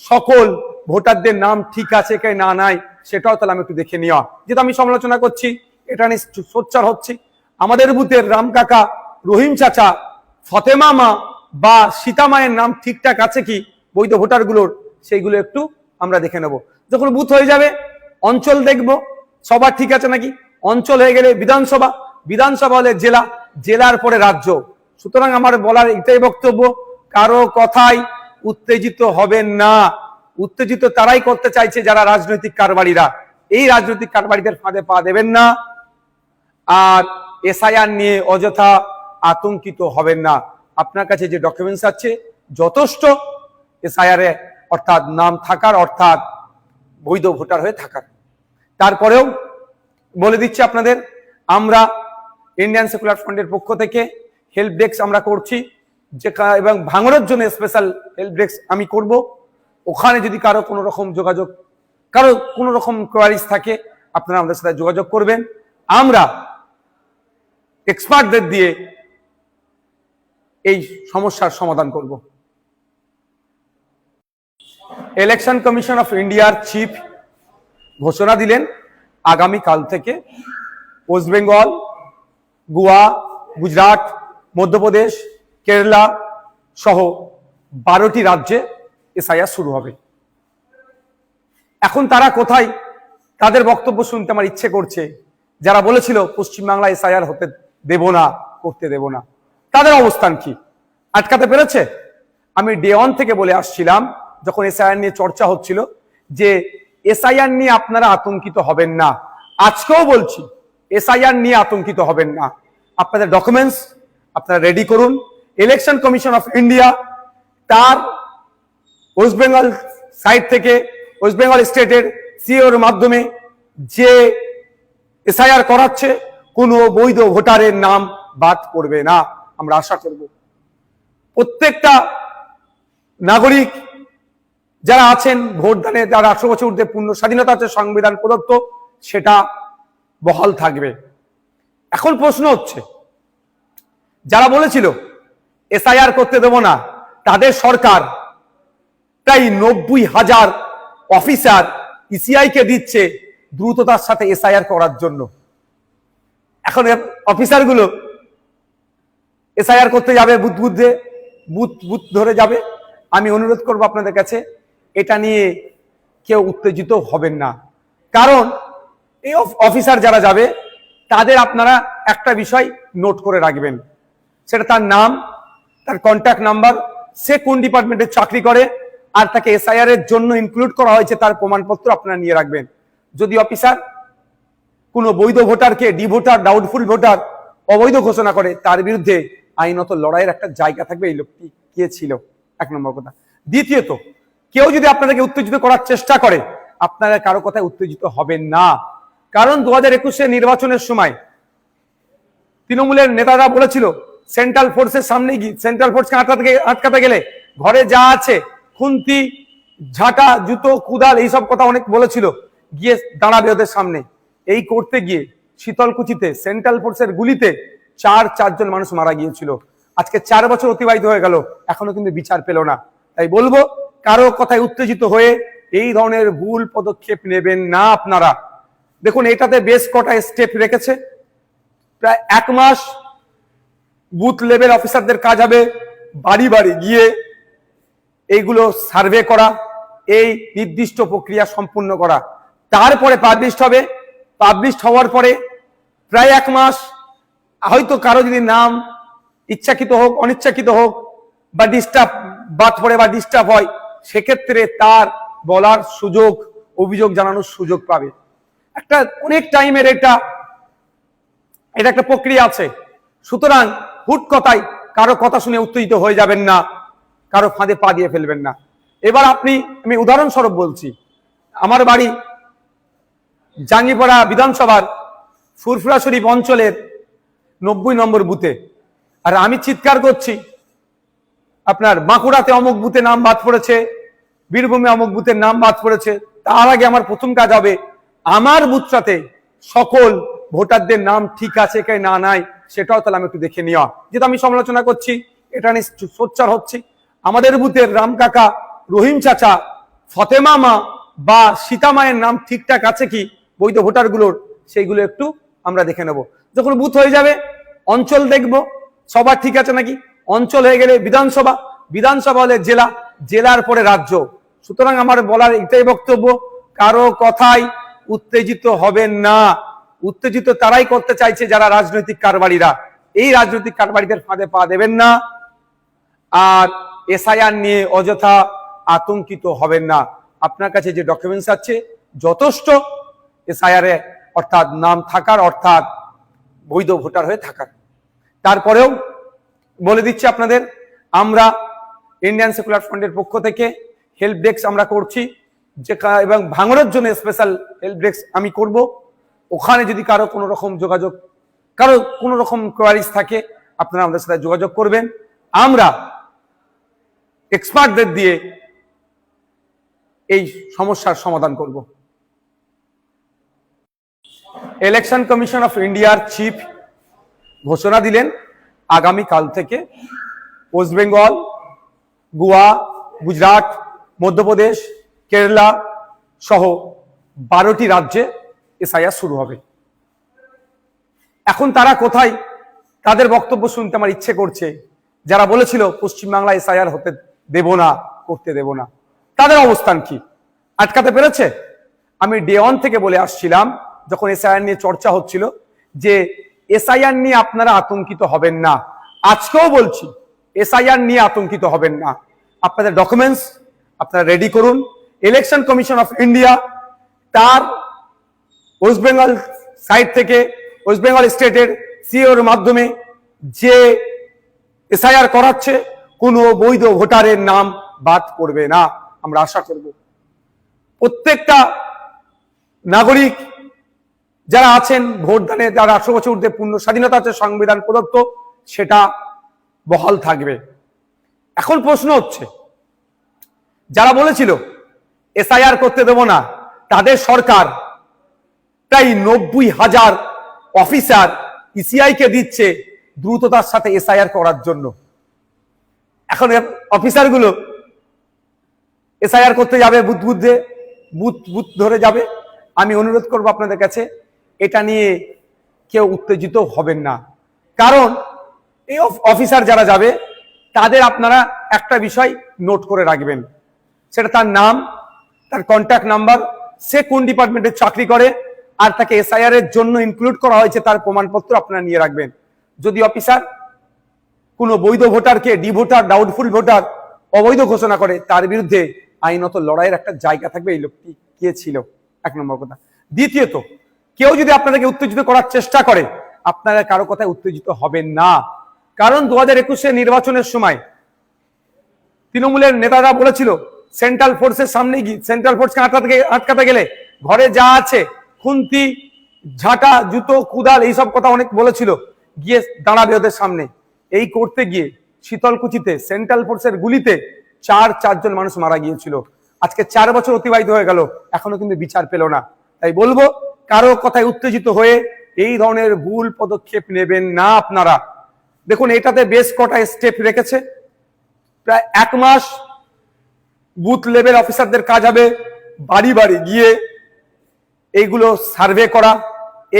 সকল ভোটারদের নাম ঠিক আছে কে না নাই, সেটাও তাহলে আমি একটু দেখে নেওয়া। যেটা আমি সমালোচনা করছি, এটা নিয়ে সোচ্চার হচ্ছি, আমাদের বুথের রাম কাকা, রহিম চাচা, ফতেমা মা বা সীতা মায়ের নাম ঠিকঠাক আছে কি বৈধ ভোটারগুলোর, সেইগুলো একটু আমরা দেখে নেব। যখন বুথ হয়ে যাবে, অঞ্চল দেখব সবার ঠিক আছে নাকি। অঞ্চল হয়ে গেলে বিধানসভা, বিধানসভা হলে জেলা, জেলার পরে রাজ্য। সুতরাং আমার বলার এটাই বক্তব্য, কারো কথাই উত্তেজিত হবেন না। উত্তেজিত তারাই করতে চাইছে যারা রাজনৈতিক কারবারিরা। এই রাজনৈতিক কারবারিদের ফাঁদে পা দেবেন না। আর এসআইআর নিয়ে অযথা আতঙ্কিত হবেন না। আপনার কাছে যে ডকুমেন্টস আছে যথেষ্ট এসআইআর এ, অর্থাৎ নাম থাকার, অর্থাৎ বৈধ ভোটার হয়ে থাকার। তারপরেও বলে দিচ্ছি আপনাদের, আমরা ইন্ডিয়ান সেকুলার ফ্রন্টের পক্ষ থেকে হেল্প ডেস্ক আমরা করছি, যে এবং ভাঙনের জন্য স্পেশাল হেল্প ডেস্ক আমি করব। ওখানে যদি কারো কোনো রকম যোগাযোগ, কারো কোনো রকম কোয়ারিজ থাকে, আপনারা আমাদের সাথে যোগাযোগ করবেন। আমরা এক্সপার্টদের দিয়ে এই সমস্যার সমাধান করব। ইলেকশন কমিশন অফ ইন্ডিয়ার চিফ ঘোষণা দিলেন, আগামী কাল থেকে ওয়েস্ট বেঙ্গল, গোয়া, গুজরাট, মধ্যপ্রদেশ, কেরালা সহ 12টি রাজ্যে এসআইআর শুরু হবে। এখন তারা কোথায়, তাদের বক্তব্য শুনতে আমার ইচ্ছে করছে। যারা বলেছিল পশ্চিমবাংলায় এসআইআর হতে দেব না, করতে দেব না, তাদের অবস্থান কি? আটকাতে পেরেছে? আমি ডে 1 থেকে বলে আসছিলাম, যখন এসআইআর নিয়ে চর্চা হচ্ছিল, যে এসআইআর নিয়ে আপনারা আতঙ্কিত হবেন না। আজকেও বলছি, এসআইআর নিয়ে আতঙ্কিত হবেন না। আপনাদের ডকুমেন্টস আপনারা রেডি করুন। ইলেকশন কমিশন অফ ইন্ডিয়া তার ওয়েস্ট বেঙ্গল সাইড থেকে, ওয়েস্ট বেঙ্গল স্টেটের সিওর মাধ্যমে যে এসআইআর করাচ্ছে, কোনো বৈধ ভোটারের নাম বাদ পড়বে না। আমরা আশা করব প্রত্যেকটা নাগরিক যারা আছেন ভোটদানে, যারা 18 বছর ঊর্ধ্বে পূর্ণ স্বাধীনতা আছে সংবিধান প্রদত্ত, সেটা বহাল থাকবে। এখন প্রশ্ন হচ্ছে, যারা বলেছিল এসআইআর করতে দেব না, তাদের সরকার প্রায় 90,000 অফিসার ইসিআই কে দিচ্ছে দ্রুততার সাথে এসআইআর করার জন্য। এখন অফিসারগুলো এসআইআর করতে যাবে, বুথ ধরে যাবে। আমি অনুরোধ করব আপনাদের কাছে, এটা নিয়ে কেউ উত্তেজিত হবেন না। কারণ এই অফিসার যারা যাবে তাদের আপনারা একটা বিষয় নোট করে রাখবেন, সেটা তার নাম, তার কন্ট্যাক্ট নাম্বার, সে কোন ডিপার্টমেন্টে চাকরি করে, আর তাকে এসআইআর এর জন্য ইনক্লুড করা হয়েছে তার প্রমাণপত্র আপনারা নিয়ে রাখবেন। যদি অফিসার কোনো বৈধ ভোটারকে ডি ভোটার, ডাউটফুল ভোটার, অবৈধ ঘোষণা করে, তার বিরুদ্ধে আইনত লড়াইয়ের একটা জায়গা থাকবে। এই লোকটি কে ছিল, এক নম্বর কথা। দ্বিতীয়ত, কেউ যদি আপনাদেরকে উত্তেজিত করার চেষ্টা করে, আপনারা কারো কথায় উত্তেজিত হবেন না। কারণ 2021 নির্বাচনের সময় তৃণমূলের নেতারা বলেছিল সেন্ট্রাল ফোর্সের সামনে গিয়ে, সেন্ট্রাল ফোর্সকে আটকাতে গেলে ঘরে যা আছে খুন্তি, ঝাঁটা, জুতো, কুদাল, এইসব কথা অনেক বলেছিল, গিয়ে দাঁড়াবে ওদের সামনে। এই করতে গিয়ে শীতলকুচিতে সেন্ট্রাল ফোর্সের গুলিতে চারজন মানুষ মারা গিয়েছিল। আজকে 4 বছর অতিবাহিত হয়ে গেল, এখনো কিন্তু বিচার পেল না। তাই বলবো, কারো কথায় উত্তেজিত হয়ে এই ধরনের ভুল পদক্ষেপ নেবেন না আপনারা। দেখুন, এটাতে বেশ কটা স্টেপ রেখেছে। প্রায় 1 মাস বুথ লেভেল অফিসারদের কাজ হবে বাড়ি বাড়ি গিয়ে এইগুলো সার্ভে করা, এই নির্দিষ্ট প্রক্রিয়া সম্পূর্ণ করা। তারপরে পাবলিশ হবে। পাবলিশ হওয়ার পরে প্রায় 1 মাস, হয়তো কারো যদি নাম ইচ্ছাকৃত হোক, অনিচ্ছাকৃত হোক, বা বাদ পড়ে বা ডিস্টার্ব হয়, সেক্ষেত্রে তার বলার সুযোগ, অভিযোগ জানানোর সুযোগ পাবে। একটা অনেক টাইমের এটা একটা প্রক্রিয়া আছে। সুতরাং হুট কথায় কারো কথা শুনে উত্তেজিত হয়ে যাবেন না, কারো ফাঁদে পা দিয়ে ফেলবেন না। এবার আমি উদাহরণস্বরূপ বলছি, আমার বাড়ি জাঙ্গিপাড়া বিধানসভার ফুরফুরা শরীফ অঞ্চলের 90 নম্বর বুথে, আর আমি চিৎকার করছি আপনার বাঁকুড়াতে অমুক বুথে নাম বাদ পড়েছে, বীরভূমে অমুক বুথের নাম বাদ পড়েছে। তার আগে আমার প্রথম কাজ হবে আমার বুথটাতে সকল ভোটারদের নাম ঠিক আছে কে না নাই, সেটাও তাহলে আমি একটু দেখে নেওয়া। যেহেতু আমি সমালোচনা করছি, এটা নিয়ে সোচ্চার হচ্ছি, আমাদের বুথের রাম কাকা, রহিম চাচা, ফতেমা মা বা সীতা মায়ের নাম ঠিকঠাক আছে কি বৈধ ভোটারগুলোর, সেইগুলো একটু আমরা দেখে নেব। যখন বুথ হয়ে যাবে, অঞ্চল দেখব সবার ঠিক আছে নাকি। অঞ্চল হয়ে গেলে বিধানসভা, বিধানসভা হলে জেলা, জেলার পরে রাজ্য। সুতরাং আমার বলার এটাই বক্তব্য, কারো কথাই উত্তেজিত হবেন না। উত্তেজিত তারাই করতে চাইছে যারা রাজনৈতিক কারবারিরা। এই রাজনৈতিক কারবারিদের ফাঁদে পা দেবেন না। আর এসআইআর নিয়ে অযথা আতঙ্কিত হবেন না। আপনার কাছে যে ডকুমেন্টস আছে যথেষ্ট এসআইআর এ, অর্থাৎ নাম থাকার, অর্থাৎ বৈধ ভোটার হয়ে থাকার। তারপরেও বলে দিচ্ছি আপনাদের, আমরা ইন্ডিয়ান সেকুলার ফ্রন্টের পক্ষ থেকে হেল্প ডেস্ক আমরা করছি, যে এবং ভাঙনের জন্য স্পেশাল হেল্প ডেস্ক আমি করব। ওখানে যদি কারো কোনো রকম যোগাযোগ, কারো কোনো রকম কোয়ারিজ থাকে, আপনারা আমাদের সাথে যোগাযোগ করবেন। আমরা এক্সপার্টদের দিয়ে এই সমস্যার সমাধান করব। ইলেকশন কমিশন অফ ইন্ডিয়ার চিফ ঘোষণা দিলেন, আগামী কাল থেকে ওয়েস্ট বেঙ্গল, গোয়া, গুজরাট, মধ্যপ্রদেশ, কেরালা সহ 12টি রাজ্যে এসআইআর শুরু হবে। এখন তারা কোথায়, তাদের বক্তব্য শুনতে আমার ইচ্ছে করছে। যারা বলেছিল পশ্চিমবাংলা এসআইআর হতে দেব না, করতে দেব না, তাদের অবস্থান কি, আটকাতে পেরেছে? আমি ডে 1 থেকে বলে আসছিলাম, যখন এসআইআর নিয়ে চর্চা হচ্ছিল, যে এসআইআর নিয়ে আপনারা আতঙ্কিত হবেন না। আজকেও বলছি, এসআইআর নিয়ে আতঙ্কিত হবেন না। আপনাদের ডকুমেন্টস আপনারা রেডি করুন। ইলেকশন কমিশন অফ ইন্ডিয়া তার ওয়েস্ট বেঙ্গল সাইড থেকে, ওয়েস্ট বেঙ্গল স্টেটের সিওর মাধ্যমে যে এসআইআর করাচ্ছে, কোনো বৈধ ভোটারের নাম বাদ পড়বে না। আমরা আশা করব প্রত্যেকটা নাগরিক যারা আছেন, ভোটদানে যারা 18 বছর ঊর্ধ্বে পূর্ণ স্বাধীনতা আছে সংবিধান প্রদত্ত, সেটা বহাল থাকবে। এখন প্রশ্ন হচ্ছে, যারা বলেছিল এসআইআর করতে দেব না, তাদের সরকার প্রায় 90,000 অফিসার ইসিআই কে দিচ্ছে দ্রুততার সাথে এসআইআর করার জন্য। এখন অফিসারগুলো এসআইআর করতে যাবে, বুথ বুথ ধরে যাবে। আমি অনুরোধ করব আপনাদের কাছে, এটা নিয়ে কেউ উত্তেজিত হবেন না। কারণ এই অফিসার যারা যাবে তাদের আপনারা একটা বিষয় নোট করে রাখবেন, সেটা তার নাম, তার কন্ট্যাক্ট নাম্বার, সে কোন ডিপার্টমেন্টে চাকরি করে, আর তাকে এসআইআর এর জন্য ইনক্লুড করা হয়েছে তার প্রমাণপত্র আপনারা নিয়ে রাখবেন। যদি অফিসার কোনো বৈধ ভোটারকে ডিভোটার, ডাউটফুল ভোটার অবৈধ ঘোষণা করে, তার বিরুদ্ধে আইনত লড়াইয়ের একটা জায়গা থাকবে। এই লোকটি কে ছিল, এক নম্বর কথা। দ্বিতীয়ত, কেউ যদি আপনাদেরকে উত্তেজিত করার চেষ্টা করে, আপনারা কারো কথায় উত্তেজিত হবেন না। কারণ 2021 নির্বাচনের সময় তৃণমূলের নেতারা বলেছিল সেন্ট্রাল ফোর্সের সামনে গিয়ে, সেন্ট্রাল ফোর্সকে আটকাতে গেলে ঘরে যা আছে খুন্তি, ঝাঁটা, জুতো, কুদাল, এইসব কথা অনেক বলেছিল, গিয়ে দাঁড়াবে ওদের সামনে। এই করতে গিয়ে শীতলকুচিতে সেন্ট্রাল ফোর্সের গুলিতে চারজন মানুষ মারা গিয়েছিল। আজকে 4 বছর অতিবাহিত হয়ে গেল, এখনো কিন্তু বিচার পেল না। তাই বলবো, কারো কথায় উত্তেজিত হয়ে এই ধরনের ভুল পদক্ষেপ নেবেন না আপনারা। দেখুন, এটাতে বেশ কটা স্টেপ রেখেছে। প্রায় 1 মাস বুথ লেভেল অফিসারদের কাজ হবে বাড়ি বাড়ি গিয়ে এইগুলো সার্ভে করা,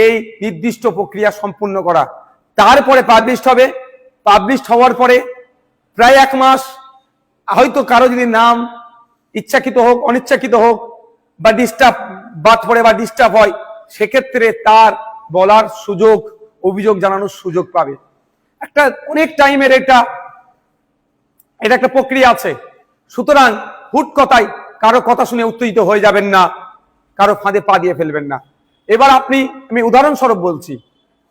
এই নির্দিষ্ট প্রক্রিয়া সম্পূর্ণ করা। তারপরে পাবলিশড হবে। পাবলিশড হওয়ার পরে প্রায় 1 মাস, হয়তো কারো যদি নাম ইচ্ছাকৃত হোক, অনিচ্ছাকৃত হোক, বা ডিস্টার্ব বাদ পড়ে বা ডিস্টার্ব হয়, সেক্ষেত্রে তার বলার সুযোগ, অভিযোগ জানানোর সুযোগ পাবে। একটা অনেক টাইমের এটা একটা প্রক্রিয়া আছে। সুতরাং হুট কথায় কারো কথা শুনে উত্তেজিত হয়ে যাবেন না, কারো ফাঁদে পা দিয়ে ফেলবেন না। এবার আমি উদাহরণস্বরূপ বলছি,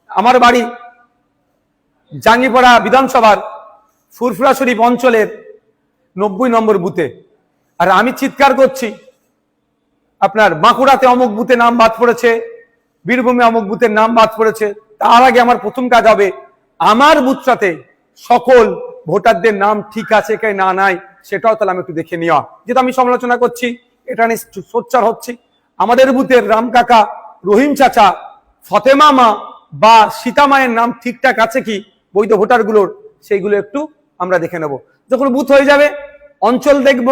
আমার বাড়ি জাঙ্গিপাড়া বিধানসভার ফুরফুরা শরীফ অঞ্চলের 90 নম্বর বুথে, আর আমি চিৎকার করছি আপনার বাঁকুড়াতে অমুক বুথে নাম বাদ পড়েছে, বীরভূমে অমুক বুথের নাম বাদ পড়েছে। তার আগে আমার প্রথম কাজ হবে আমার বুথটাতে সকল ভোটারদের নাম ঠিক আছে কি না নাই সেটাও তাহলে আমি একটু দেখে নেওয়া। যেহেতু আমি সমালোচনা করছি, এটা নিয়ে সোচ্চার হচ্ছি, আমাদের বুথের রাম কাকা, রহিম চাচা, ফতেমা মা বা সীতা মায়ের নাম ঠিকঠাক আছে কি বৈধ ভোটারগুলোর, সেইগুলো একটু আমরা দেখে নেব। যখন বুথ হয়ে যাবে অঞ্চল দেখব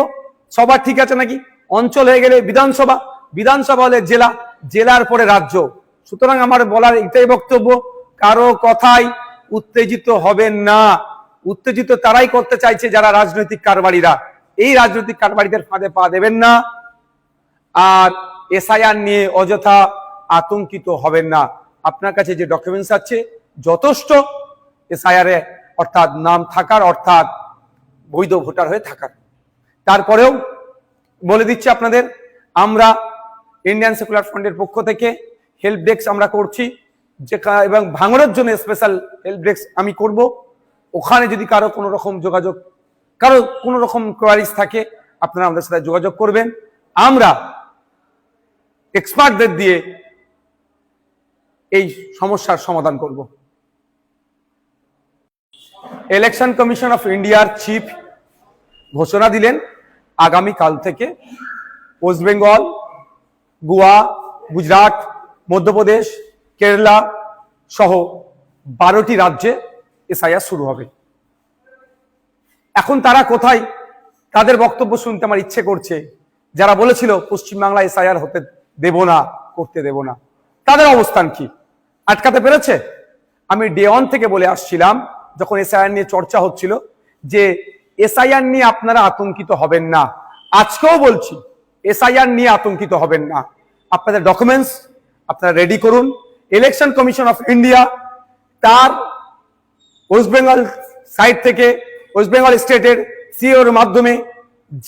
সবার ঠিক আছে নাকি, অঞ্চল হয়ে গেলে বিধানসভা, বিধানসভা হলে জেলা, জেলার পরে রাজ্য। সুতরাং আমার বলার এটাই বক্তব্য, কারো কথাই উত্তেজিত হবেন না। উত্তেজিত তারাই করতে চাইছে যারা রাজনৈতিক কারবারিরা। এই রাজনৈতিক কারবারিদের ফাঁদে পা দেবেন না। আর এসআইআর নিয়ে অযথা আতঙ্কিত হবেন না। আপনার কাছে যে ডকুমেন্টস আছে যথেষ্ট এসআইআর এ, অর্থাৎ নাম থাকার, অর্থাৎ বৈধ ভোটার হয়ে থাকার। তারপরেও বলে দিচ্ছি আপনাদের, আমরা ইন্ডিয়ান সেকুলার ফ্রন্টের পক্ষ থেকে হেল্প ডেস্ক আমরা করছি, যে এবং ভাঙনের জন্য স্পেশাল হেল্প ডেস্ক আমি করব। ওখানে যদি কারো কোনো রকম যোগাযোগ, কারো কোনো রকম কোয়ারিজ থাকে, আপনারা আমাদের সাথে যোগাযোগ করবেন। আমরা এক্সপার্টদের দিয়ে এই সমস্যার সমাধান করব। ইলেকশন কমিশন অফ ইন্ডিয়ার চিফ ঘোষণা দিলেন আগামী কাল থেকে ওয়েস্ট বেঙ্গল, গোয়া, গুজরাট, মধ্যপ্রদেশ, কেরালা সহ 12টি রাজ্যে এসআইআর শুরু হবে। এখন তারা কোথায়, তাদের বক্তব্য শুনতে আমার ইচ্ছে করছে। যারা বলেছিল পশ্চিমবাংলা এসআইআর হতে দেব না, করতে দেব না, তাদের অবস্থান কি, আটকাতে পেরেছে? আমি ডে 1 থেকে বলে আসছিলাম, যখন এসআইআর নিয়ে চর্চা হচ্ছিল, যে এসআইআর নিয়ে আপনারা আতঙ্কিত হবেন না। আজকেও বলছি, এসআইআর নিয়ে আতঙ্কিত হবেন না। আপনাদের ডকুমেন্টস আপনারা রেডি করুন। ইলেকশন কমিশন অফ ইন্ডিয়া তার ওয়েস্ট বেঙ্গল সাইড থেকে, ওয়েস্ট বেঙ্গল স্টেটের সিওর মাধ্যমে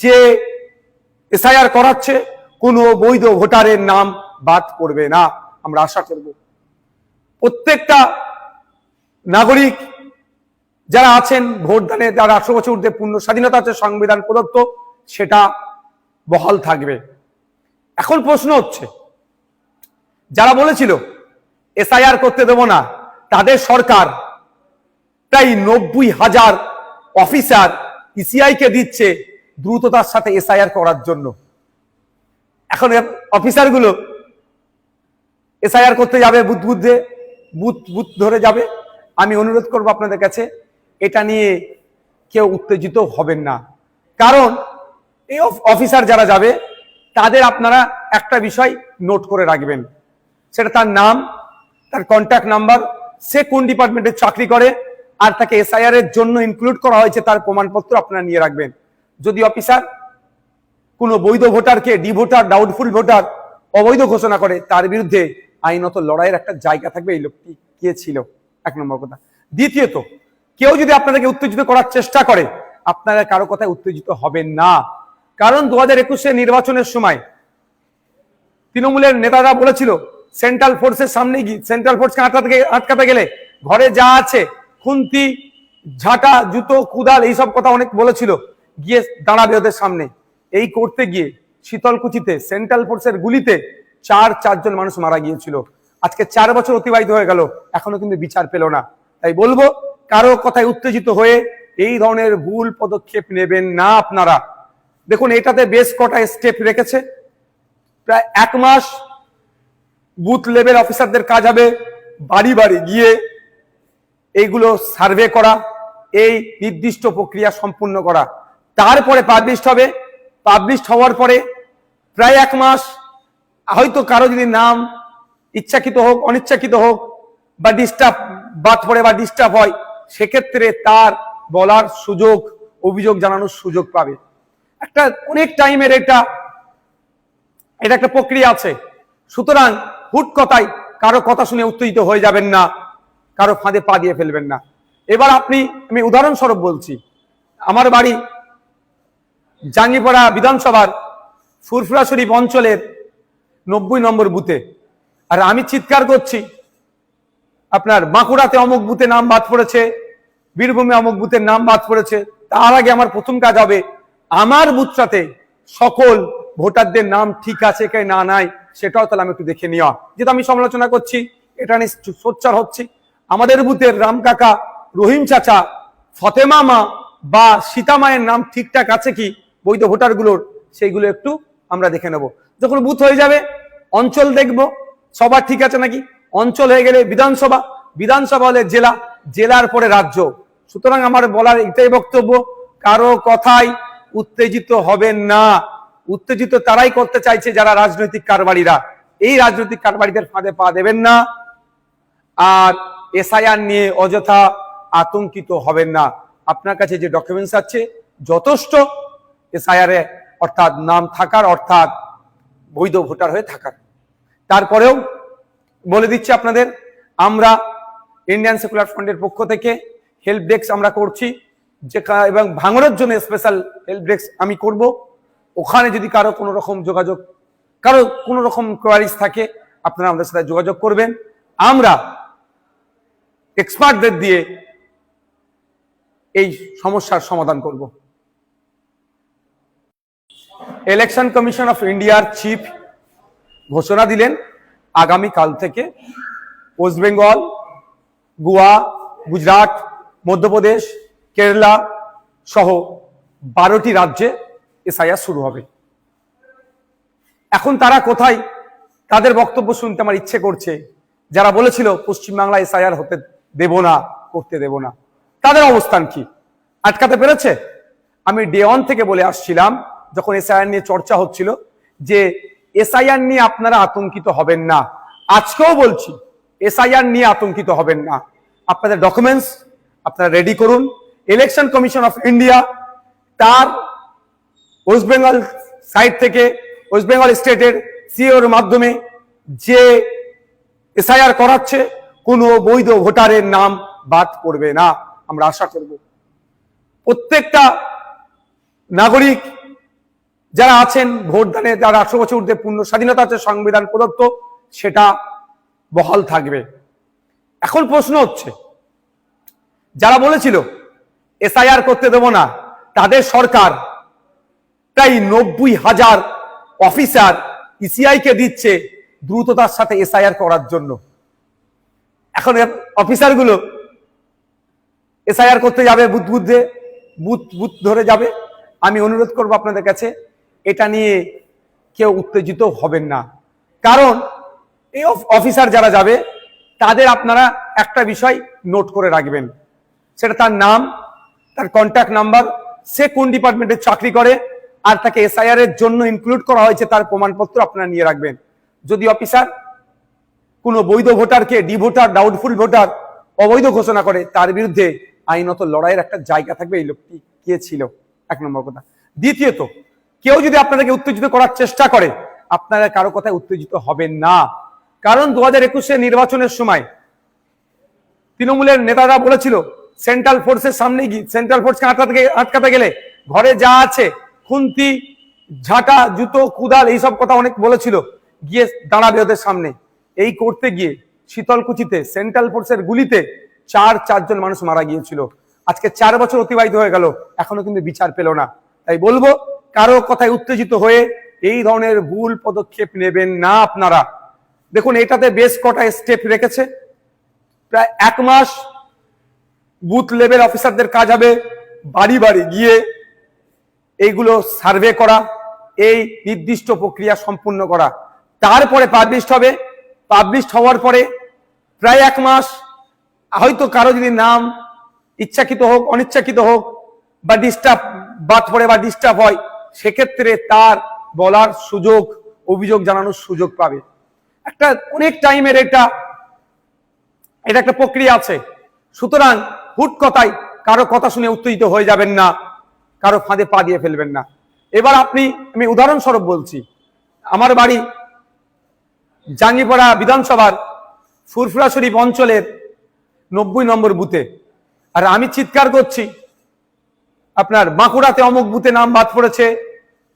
যে এসআইআর করাচ্ছে, কোনো বৈধ ভোটারের নাম বাদ পড়বে না। আমরা আশা করব প্রত্যেকটা নাগরিক যারা আছেন ভোটদানে, যারা 18 বছর ঊর্ধ্বে পূর্ণ স্বাধীনতা আছে সংবিধান প্রদত্ত, সেটা বহাল থাকবে। এখন প্রশ্ন হচ্ছে, যারা বলেছিল এসআইআর করতে দেব না, তাদের সরকার প্রায় 90,000 অফিসার ইসিআই কে দিচ্ছে দ্রুততার সাথে এসআইআর করার জন্য। এখন অফিসারগুলো এসআইআর করতে যাবে বুথ ধরে যাবে। আমি অনুরোধ করব আপনাদের কাছে এটা নিয়ে কেউ উত্তেজিত হবেন না। কারণ এই অফিসার যারা যাবে তাদের আপনারা একটা বিষয় নোট করে রাখবেন, সেটা তার নাম, তার কন্ট্যাক্ট নাম্বার, সে কোন ডিপার্টমেন্টে চাকরি করে, আর তাকে এসআইআর এর জন্য ইনক্লুড করা হয়েছে তার প্রমাণপত্র আপনারা নিয়ে রাখবেন। যদি অফিসার কোনো বৈধ ভোটারকে ডিভোটার, ডাউটফুল ভোটার অবৈধ ঘোষণা করে, তার বিরুদ্ধে আইনত লড়াইয়ের একটা জায়গা থাকবে। এই লোকটি কে ছিল, এক নম্বর কথা। দ্বিতীয়ত, কেউ যদি আপনাদেরকে উত্তেজিত করার চেষ্টা করে, আপনারা কারো কথায় উত্তেজিত হবেন না। কারণ 2021 নির্বাচনের সময় তৃণমূলের নেতারা বলেছিল সেন্ট্রাল ফোর্সের সামনে গিয়ে, সেন্ট্রাল ফোর্সকে আটকাতে গেলে ঘরে যা আছে খুন্তি, ঝাঁটা, জুতো, কুদাল, এইসব কথা অনেক বলেছিল, গিয়ে দাঁড়াবে ওদের সামনে। এই করতে গিয়ে শীতলকুচিতে সেন্ট্রাল ফোর্সের গুলিতে চারজন মানুষ মারা গিয়েছিল। আজকে 4 বছর অতিবাহিত হয়ে গেল, এখনো কিন্তু বিচার পেল না। তাই বলবো, কারো কথায় উত্তেজিত হয়ে এই ধরনের ভুল পদক্ষেপ নেবেন না আপনারা। দেখুন, এটাতে বেশ কটা স্টেপ রেখেছে। প্রায় 1 মাস বুথ লেভেল অফিসারদের কাজ হবে বাড়ি বাড়ি গিয়ে এইগুলো সার্ভে করা, এই নির্দিষ্ট প্রক্রিয়া সম্পূর্ণ করা। তারপরে পাবলিশড হবে। পাবলিশড হওয়ার পরে প্রায় 1 মাস, হয়তো কারো যদি নাম ইচ্ছাকৃত হোক, অনিচ্ছাকৃত হোক, বা ডিস্টার্ব বাদ পড়ে বা ডিস্টার্ব হয়, সেক্ষেত্রে তার বলার সুযোগ, অভিযোগ জানানোর সুযোগ পাবে। একটা অনেক টাইমের এটা একটা প্রক্রিয়া আছে। সুতরাং হুট কথায় কারো কথা শুনে উত্তেজিত হয়ে যাবেন না, কারো ফাঁদে পা দিয়ে ফেলবেন না। এবার আমি উদাহরণস্বরূপ বলছি, আমার বাড়ি জাঙ্গিপাড়া বিধানসভার ফুরফুরা শরীফ অঞ্চলের 90 নম্বর বুথে, আর আমি চিৎকার করছি আপনার বাঁকুড়াতে অমুক বুথে নাম বাদ পড়েছে, বীরভূমে অমুক বুথের নাম বাদ পড়েছে। তার আগে আমার প্রথম কাজ হবে আমার বুথটাতে সকল ভোটারদের নাম ঠিক আছে কি না নাই সেটাও তাহলে আমি একটু দেখে নেওয়া। যেটা আমি সমালোচনা করছি, এটা নিয়ে সোচ্চার হচ্ছি, আমাদের বুথের রাম কাকা, রহিম চাচা, ফতেমা মা বা সীতা মায়ের নাম ঠিকঠাক আছে কি বৈধ ভোটারগুলোর, সেইগুলো একটু আমরা দেখে নেব। যখন বুথ হয়ে যাবে অঞ্চল দেখব সবার ঠিক আছে নাকি, অঞ্চল হয়ে গেলে বিধানসভা, বিধানসভা হলে জেলা, জেলার পরে রাজ্য। সুতরাং আমার বলার এটাই বক্তব্য, কারো কথাই উত্তেজিত হবেন না। উত্তেজিত তারাই করতে চাইছে যারা রাজনৈতিক কারবারিরা। এই রাজনৈতিক কারবারিদের ফাঁদে পা দেবেন না। আর এসআইআর নিয়ে অযথা আতঙ্কিত হবেন না। আপনার কাছে যে ডকুমেন্টস আছে যথেষ্ট এসআইআর এ, অর্থাৎ নাম থাকার, অর্থাৎ বৈধ ভোটার হয়ে থাকার। তারপরেও বলে দিচ্ছি আপনাদের, আমরা ইন্ডিয়ান সেকুলার ফ্রন্টের পক্ষ থেকে হেল্প ডেস্ক আমরা করছি, যে এবং ভাঙনের জন্য স্পেশাল হেল্প ডেস্ক আমি করব। ওখানে যদি কারো কোনো রকম যোগাযোগ, কারো কোনো রকম কোয়ারিজ থাকে, আপনারা আমাদের সাথে যোগাযোগ করবেন। আমরা এক্সপার্টদের দিয়ে এই সমস্যার সমাধান করব। ইলেকশন কমিশন অফ ইন্ডিয়ার চিফ ঘোষণা দিলেন আগামী কাল থেকে ওয়েস্ট বেঙ্গল, গোয়া, গুজরাট, মধ্যপ্রদেশ, কেরালা সহ 12টি রাজ্যে এসআইআর শুরু হবে। এখন তারা কোথায়, তাদের বক্তব্য শুনতে আমার ইচ্ছে করছে। যারা বলেছিল পশ্চিমবাংলায় এসআইআর হতে দেব না, করতে দেব না, তাদের অবস্থান কি, আটকাতে পেরেছে? আমি ডে 1 থেকে বলে আসছিলাম, যখন এসআইআর নিয়ে চর্চা হচ্ছিল, যে এসআইআর নিয়ে আপনারা আতঙ্কিত হবেন না। আজকেও বলছি, এসআইআর নিয়ে আতঙ্কিত হবেন না। আপনাদের ডকুমেন্টস আপনারা রেডি করুন। ইলেকশন কমিশন অফ ইন্ডিয়া তার ওয়েস্ট বেঙ্গল সাইড থেকে, ওয়েস্ট বেঙ্গল স্টেটের সিওর মাধ্যমে যে এসআইআর করাচ্ছে, কোনো বৈধ ভোটারের নাম বাদ পড়বে না। আমরা আশা করব প্রত্যেকটা নাগরিক যারা আছেন ভোটদানে, যারা 18 বছর ঊর্ধ্বে পূর্ণ স্বাধীনতা আছে সংবিধান প্রদত্ত, সেটা বহাল থাকবে। এখন প্রশ্ন হচ্ছে, যারা বলেছিল এসআইআর করতে দেব না, তাদের সরকার প্রায় 90,000 অফিসার ইসিআই কে দিচ্ছে দ্রুততার সাথে এসআইআর করার জন্য। এখন অফিসারগুলো এসআইআর করতে যাবে, বুথ ধরে যাবে। আমি অনুরোধ করব আপনাদের কাছে এটা নিয়ে কেউ উত্তেজিত হবেন না। কারণ এই অফিসার যারা যাবে তাদের আপনারা একটা বিষয় নোট করে রাখবেন, সেটা তার নাম, তার কন্ট্যাক্ট নাম্বার, সে কোন ডিপার্টমেন্টে চাকরি করে, আর তাকে এসআইআর এর জন্য ইনক্লুড করা হয়েছে তার প্রমাণপত্র আপনারা নিয়ে রাখবেন। যদি অফিসার কোনো বৈধ ভোটারকে ডি ভোটার, ডাউটফুল ভোটার, অবৈধ ঘোষণা করে, তার বিরুদ্ধে আইনত লড়াইয়ের একটা জায়গা থাকবে এই লোকটি কে ছিল, এক নম্বর কথা। দ্বিতীয়ত, কেউ যদি আপনাদেরকে উত্তেজিত করার চেষ্টা করে, আপনারা কারো কথায় উত্তেজিত হবেন না। কারণ 2021 নির্বাচনের সময় তৃণমূলের নেতারা বলেছিল সেন্ট্রাল ফোর্সের সামনে গিয়ে, সেন্ট্রাল ফোর্সকে আটকাতে গেলে ঘরে যা আছে খুন্তি, ঝাঁটা, জুতো, কুদাল, এইসব কথা অনেক বলেছিল, গিয়ে দাঁড়াবে ওদের সামনে। এই করতে গিয়ে শীতলকুচিতে সেন্ট্রাল ফোর্সের গুলিতে চারজন মানুষ মারা গিয়েছিল। আজকে 4 বছর অতিবাহিত হয়ে গেল, এখনো কিন্তু বিচার পেল না। তাই বলবো, কারো কথায় উত্তেজিত হয়ে এই ধরনের ভুল পদক্ষেপ নেবেন না আপনারা। দেখুন, এটাতে বেশ কটা স্টেপ রেখেছে। প্রায় 1 মাস বুথ লেভেল অফিসারদের কাজ হবে বাড়ি বাড়ি গিয়ে এইগুলো সার্ভে করা, এই নির্দিষ্ট প্রক্রিয়া সম্পূর্ণ করা। তারপরে পাবলিশ হবে। পাবলিশ হওয়ার পরে প্রায় 1 মাস, হয়তো কারো যদি নাম ইচ্ছাকৃত হোক, অনিচ্ছাকৃত হোক, বা ডিস্টার্ব বাদ পড়ে বা ডিস্টার্ব হয়, সেক্ষেত্রে তার বলার সুযোগ, অভিযোগ জানানোর সুযোগ পাবে। একটা অনেক টাইমের এটা একটা প্রক্রিয়া আছে। সুতরাং হুট কথায় কারো কথা শুনে উত্তেজিত হয়ে যাবেন না, কারো ফাঁদে পা দিয়ে ফেলবেন না। এবার আমি উদাহরণস্বরূপ বলছি, আমার বাড়ি জাঙ্গিপাড়া বিধানসভার ফুরফুরা শরীফ অঞ্চলের 90 নম্বর বুথে, আর আমি চিৎকার করছি আপনার বাঁকুড়াতে অমুক বুথে নাম বাদ পড়েছে,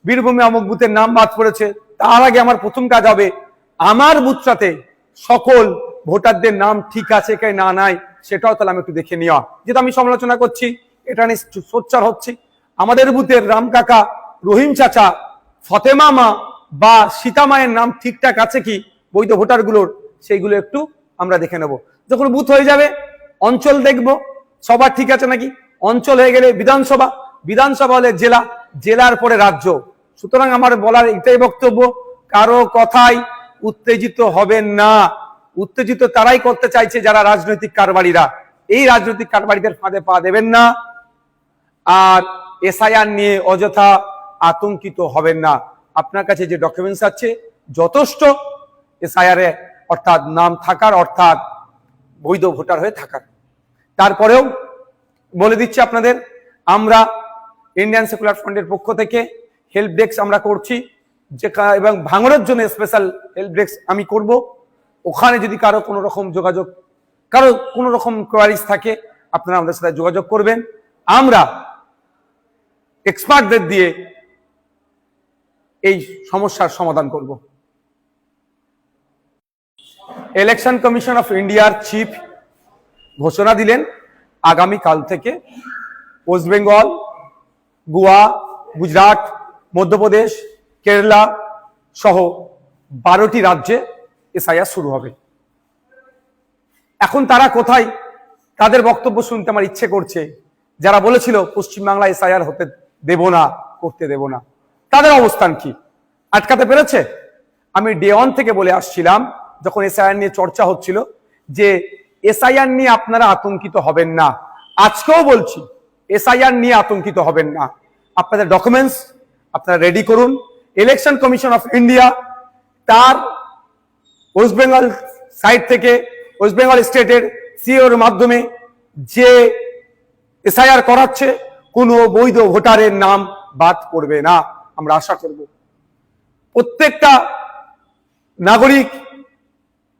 বীরভূমে অমুক বুথের নাম বাদ পড়েছে। তার আগে আমার প্রথম কাজ হবে আমার বুথটাতে সকল ভোটারদের নাম ঠিক আছে কে না নাই, সেটাও তাহলে আমি একটু দেখে নেওয়া। যেটা আমি সমালোচনা করছি, এটা নিয়ে সোচ্চার হচ্ছি, আমাদের বুথের রাম কাকা, রহিম চাচা, ফতেমা মা বা সীতা মায়ের নাম ঠিকঠাক আছে কি বৈধ ভোটারগুলোর, সেইগুলো একটু আমরা দেখে নেব। যখন বুথ হয়ে যাবে, অঞ্চল দেখব সবার ঠিক আছে নাকি। অঞ্চল হয়ে গেলে বিধানসভা, বিধানসভা হলে জেলা, জেলার পরে রাজ্য। সুতরাং আমার বলার এটাই বক্তব্য, কারো কথাই উত্তেজিত হবেন না। উত্তেজিত তারাই করতে চাইছে যারা রাজনৈতিক কারবারিরা। এই রাজনৈতিক কারবারিদের ফাঁদে পা দেবেন না। আর এসআইআর নিয়ে অযথা আতঙ্কিত হবেন না। আপনার কাছে যে ডকুমেন্টস আছে যথেষ্ট এসআইআর এ, অর্থাৎ নাম থাকার, অর্থাৎ বৈধ ভোটার হয়ে থাকার। তারপরেও বলে দিচ্ছি আপনাদের, আমরা ইন্ডিয়ান সেকুলার ফ্রন্টের পক্ষ থেকে হেল্প ডেস্ক আমরা করছি, যে এবং ভাঙড়ের জন্য স্পেশাল হেল্প ডেস্ক আমি করব। ওখানে যদি কারো কোনো রকম যোগাযোগ, কারো কোনো রকম কোয়ারিজ থাকে, আপনারা আমাদের সাথে যোগাযোগ করবেন। আমরা এক্সপার্টদের দিয়ে এই সমস্যার সমাধান করব। ইলেকশন কমিশন অফ ইন্ডিয়ার চিফ ঘোষণা দিলেন, আগামী কাল থেকে ওয়েস্ট বেঙ্গল, গোয়া, গুজরাট, মধ্যপ্রদেশ, কেরালা সহ 12টি রাজ্যে এসআইআর শুরু হবে। এখন তারা কোথায়, তাদের বক্তব্য শুনতে আমার ইচ্ছে করছে। যারা বলেছিল পশ্চিমবাংলা এসআইআর হতে দেব না, করতে দেব না, তাদের অবস্থান কি? আটকাতে পেরেছে? আমি ডে 1 থেকে বলে আসছিলাম, যখন এসআইআর নিয়ে চর্চা হচ্ছিল, যে এসআইআর নিয়ে আপনারা আতঙ্কিত হবেন না। আজকেও বলছি, এসআইআর নিয়ে আতঙ্কিত হবেন না। আপনাদের ডকুমেন্টস আপনারা রেডি করুন। ইলেকশন কমিশন অফ ইন্ডিয়া তার ওয়েস্ট বেঙ্গল সাইড থেকে, ওয়েস্ট বেঙ্গল স্টেটের সিওর মাধ্যমে যে এসআইআর করাচ্ছে, কোনো বৈধ ভোটারের নাম বাদ পড়বে না। আমরা আশা করব প্রত্যেকটা নাগরিক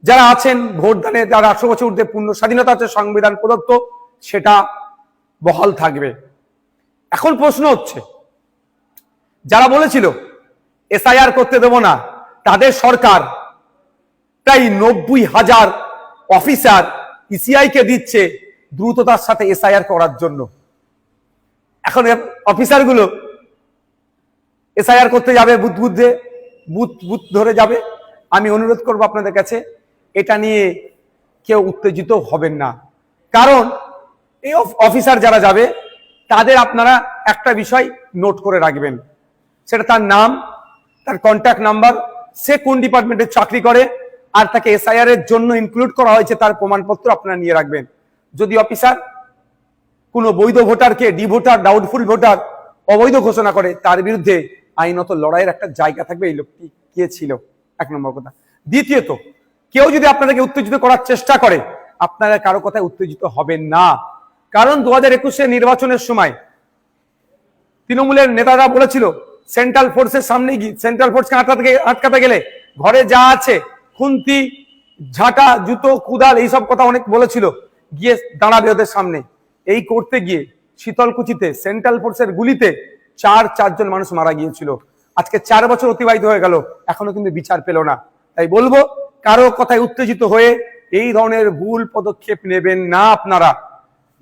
যারা আছেন, ভোটদানে যারা 18 বছর ঊর্ধ্বে পূর্ণ স্বাধীনতা আছে সংবিধান প্রদত্ত, সেটা বহাল থাকবে। এখন প্রশ্ন হচ্ছে, যারা বলেছিল এসআইআর করতে দেব না, তাদের সরকার প্রায় 90,000 অফিসার ইসিআই কে দিচ্ছে দ্রুততার সাথে এসআইআর করার জন্য। এখন অফিসারগুলো এসআইআর করতে যাবে, বুথ ধরে যাবে। আমি অনুরোধ করব আপনাদের কাছে, এটা নিয়ে কেউ উত্তেজিত হবেন না। কারণ এই অফিসার যারা যাবে, তাদের আপনারা একটা বিষয় নোট করে রাখবেন, সেটা তার নাম, তার কন্ট্যাক্ট নাম্বার, সে কোন ডিপার্টমেন্টে চাকরি করে, আর তাকে এসআইআর এর জন্য ইনক্লুড করা হয়েছে তার প্রমাণপত্র আপনারা নিয়ে রাখবেন। যদি অফিসার কোনো বৈধ ভোটারকে ডি ভোটার, ডাউটফুল ভোটার অবৈধ ঘোষণা করে, তার বিরুদ্ধে আইনত লড়াইয়ের একটা জায়গা থাকবে। এই লোকটি কে ছিল, এক নম্বর কথা। দ্বিতীয়ত, কেউ যদি আপনাদেরকে উত্তেজিত করার চেষ্টা করে, আপনারা কারো কথায় উত্তেজিত হবেন না। কারণ 2021 নির্বাচনের সময় তৃণমূলের নেতারা বলেছিল সেন্ট্রাল ফোর্সের সামনে গিয়ে, সেন্ট্রাল ফোর্সকে আটকাতে গেলে ঘরে যা আছে খুন্তি, ঝাঁটা, জুতো, কুদাল, এইসব কথা অনেক বলেছিল, গিয়ে দাঁড়াবে ওদের সামনে। এই করতে গিয়ে শীতলকুচিতে সেন্ট্রাল ফোর্সের গুলিতে চারজন মানুষ মারা গিয়েছিল। আজকে 4 বছর অতিবাহিত হয়ে গেল, এখনো কিন্তু বিচার পেল না। তাই বলবো, কারো কথায় উত্তেজিত হয়ে এই ধরনের ভুল পদক্ষেপ নেবেন না আপনারা।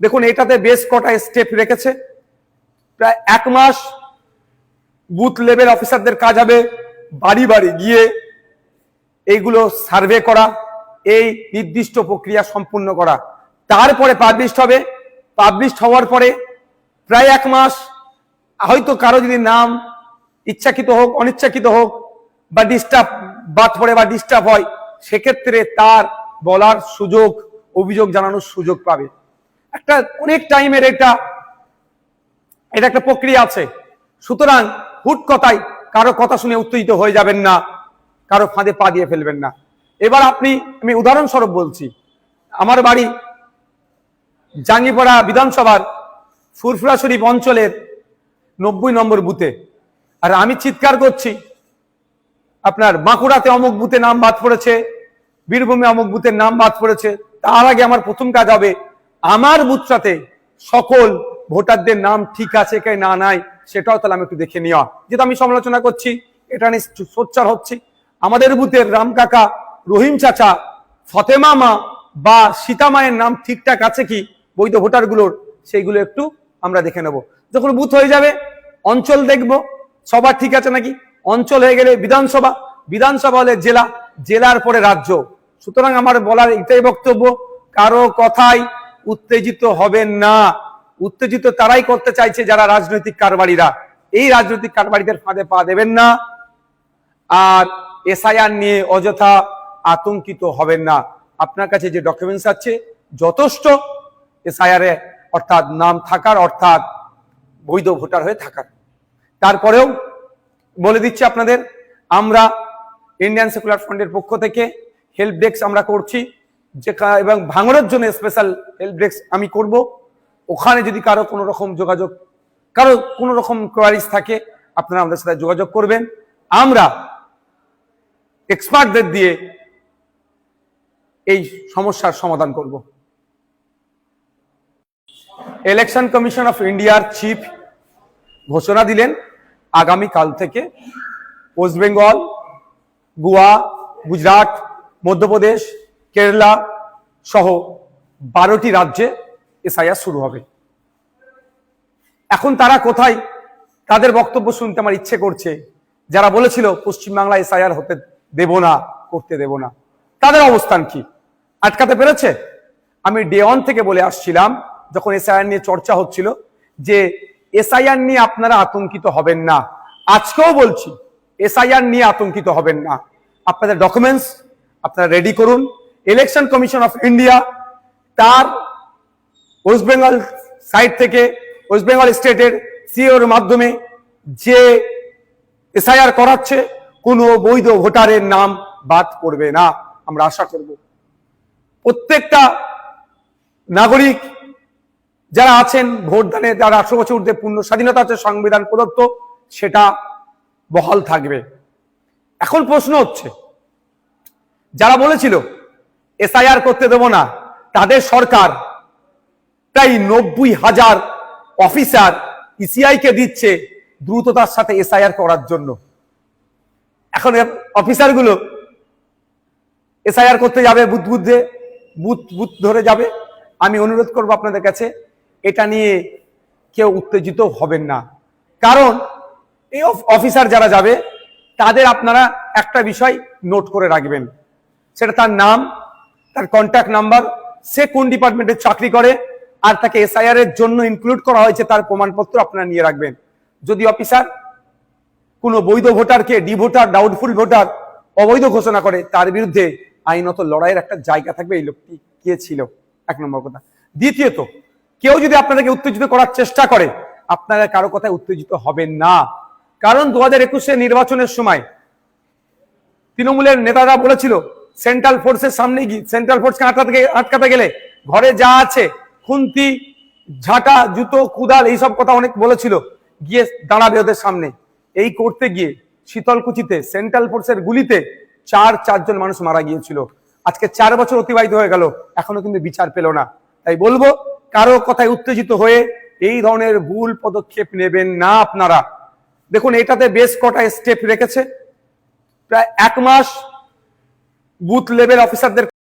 দেখুন, এটাতে বেশ কটা স্টেপ রেখেছে। প্রায় 1 মাস বুথ লেভেল অফিসারদের কাজ হবে বাড়ি বাড়ি গিয়ে এইগুলো সার্ভে করা, এই নির্দিষ্ট প্রক্রিয়া সম্পূর্ণ করা। তারপরে পাবলিশড হবে। পাবলিশড হওয়ার পরে প্রায় 1 মাস, হয়তো কারো যদি নাম ইচ্ছাকৃত হোক, অনিচ্ছাকৃত হোক, বা ডিস্টার্ব বাদ পড়ে বা ডিস্টার্ব হয়, সেক্ষেত্রে তার বলার সুযোগ, অভিযোগ জানানোর সুযোগ পাবে। একটা অনেক টাইমের এটা একটা প্রক্রিয়া আছে। সুতরাং হুট কথায় কারো কথা শুনে উত্তেজিত হয়ে যাবেন না, কারো ফাঁদে পা দিয়ে ফেলবেন না। এবার আমি উদাহরণস্বরূপ বলছি, আমার বাড়ি জাঙ্গিপাড়া বিধানসভার ফুরফুরা শরীফ অঞ্চলের 90 নম্বর বুথে, আর আমি চিৎকার করছি আপনার বাঁকুড়াতে অমুক বুথে নাম বাদ পড়েছে, বীরভূমে অমুক বুথের নাম বাদ পড়েছে। তার আগে আমার প্রথম কাজ হবে আমার বুথটাতে সকল ভোটারদের নাম ঠিক আছে কি না নাই সেটাও তাহলে আমি একটু দেখে নেওয়া। যেহেতু আমি সমালোচনা করছি, এটা নিয়ে সোচ্চার হচ্ছি, আমাদের বুথের রাম কাকা, রহিম চাচা, ফতেমা মা বা সীতা মায়ের নাম ঠিকঠাক আছে কি বৈধ ভোটারগুলোর, সেইগুলো একটু আমরা দেখে নেব। যখন বুথ হয়ে যাবে, অঞ্চল দেখব সবার ঠিক আছে নাকি। অঞ্চল হয়ে গেলে বিধানসভা, বিধানসভা হলে জেলা, জেলার পরে রাজ্য। সুতরাং আমার বলার এটাই বক্তব্য, কারো কথাই উত্তেজিত হবেন না। উত্তেজিত তারাই করতে চাইছে যারা রাজনৈতিক কারবারিরা। এই রাজনৈতিক কারবারিদের ফাঁদে পা দেবেন না। আর এসআইআর নিয়ে অযথা আতঙ্কিত হবেন না। আপনার কাছে যে ডকুমেন্টস আছে যথেষ্ট এসআইআর এ, অর্থাৎ নাম থাকার, অর্থাৎ বৈধ ভোটার হয়ে থাকার। তারপরেও বলে দিচ্ছি আপনাদের, আমরা ইন্ডিয়ান সেকুলার ফ্রন্টের পক্ষ থেকে হেল্প ডেস্ক আমরা করছি, যে এবং ভাঙড়ের জন্য স্পেশাল হেল্প ডেস্ক আমি করব। ওখানে যদি কারো কোনো রকম যোগাযোগ, কারো কোনো রকম কোয়ারিজ থাকে, আপনারা আমাদের সাথে যোগাযোগ করবেন। আমরা এক্সপার্টদের দিয়ে এই সমস্যার সমাধান করব। ইলেকশন কমিশন অফ ইন্ডিয়ার চিফ ঘোষণা দিলেন আগামীকাল থেকে ওয়েস্ট বেঙ্গল, গোয়া, গুজরাট, মধ্যপ্রদেশ, কেরালা সহ 12টি রাজ্যে এসআইআর শুরু হবে। এখন তারা কোথায়, তাদের বক্তব্য শুনতে আমার ইচ্ছে করছে। যারা বলেছিল পশ্চিমবাংলা এসআইআর হতে দেব না, করতে দেব না, তাদের অবস্থান কি? আটকাতে পেরেছে? আমি ডে 1 থেকে বলে আসছিলাম, যখন এসআইআর নিয়ে চর্চা হচ্ছিল, যে এসআইআর নিয়ে আপনারা আতঙ্কিত হবেন না। আজকেও বলছি, এসআইআর নিয়ে আতঙ্কিত হবেন না। আপনাদের ডকুমেন্টস আপনারা রেডি করুন। ইলেকশন কমিশন অফ ইন্ডিয়া তার ওয়েস্ট বেঙ্গল সাইড থেকে, ওয়েস্ট বেঙ্গল স্টেটের সিওর মাধ্যমে যে এসআইআর করাচ্ছে, কোনো বৈধ ভোটারের নাম বাদ পড়বে না। আমরা আশা করব প্রত্যেকটা নাগরিক যারা আছেন ভোটদানে, যারা 18 বছর ঊর্ধ্বে পূর্ণ স্বাধীনতা আছে সংবিধান প্রদত্ত, সেটা বহাল থাকবে। এখন প্রশ্ন হচ্ছে, যারা বলেছিল এসআইআর করতে দেব না, তাদের সরকার প্রায় 90,000 অফিসার ইসিআই কে দিচ্ছে দ্রুততার সাথে এসআইআর করার জন্য। এখন অফিসারগুলো এসআইআর করতে যাবে, বুথ ধরে যাবে। আমি অনুরোধ করব আপনাদের কাছে, এটা নিয়ে কেউ উত্তেজিত হবেন না। কারণ এই অফিসার যারা যাবে, তাদের আপনারা একটা বিষয় নোট করে রাখবেন, সেটা তার নাম, তার কন্ট্যাক্ট নাম্বার, সে কোন ডিপার্টমেন্টে চাকরি করে, আর তাকে এসআইআর এর জন্য ইনক্লুড করা হয়েছে তার প্রমাণপত্র আপনারা নিয়ে রাখবেন। যদি অফিসার কোনো বৈধ ভোটারকে ডি ভোটার, ডাউটফুল ভোটার অবৈধ ঘোষণা করে, তার বিরুদ্ধে আইনত লড়াইয়ের একটা জায়গা থাকবে। এই লোকটি কে ছিল, এক নম্বর কথা। দ্বিতীয়ত, কেউ যদি আপনাদেরকে উত্তেজিত করার চেষ্টা করে, আপনারা কারো কথায় উত্তেজিত হবেন না। কারণ 2021 নির্বাচনের সময় তৃণমূলের নেতারা বলেছিল সেন্ট্রাল ফোর্সের সামনে গিয়ে, সেন্ট্রাল ফোর্সকে আটকাতে গেলে ঘরে যা আছে খুন্তি, ঝাঁটা, জুতো, কুদাল, এইসব কথা অনেক বলেছিল, গিয়ে দাঁড়াবে ওদের সামনে। এই করতে গিয়ে শীতলকুচিতে সেন্ট্রাল ফোর্সের গুলিতে চারজন মানুষ মারা গিয়েছিল। আজকে 4 বছর অতিবাহিত হয়ে গেল, এখনো কিন্তু বিচার পেল না। তাই বলবো, কারো কথায় উত্তেজিত হয়ে এই ধরনের ভুল পদক্ষেপ নেবেন না আপনারা। দেখুন, এটাতে বেশ কটা স্টেপ রেখেছে। প্রায় 1 মাস বুথ লেভেল অফিসারদের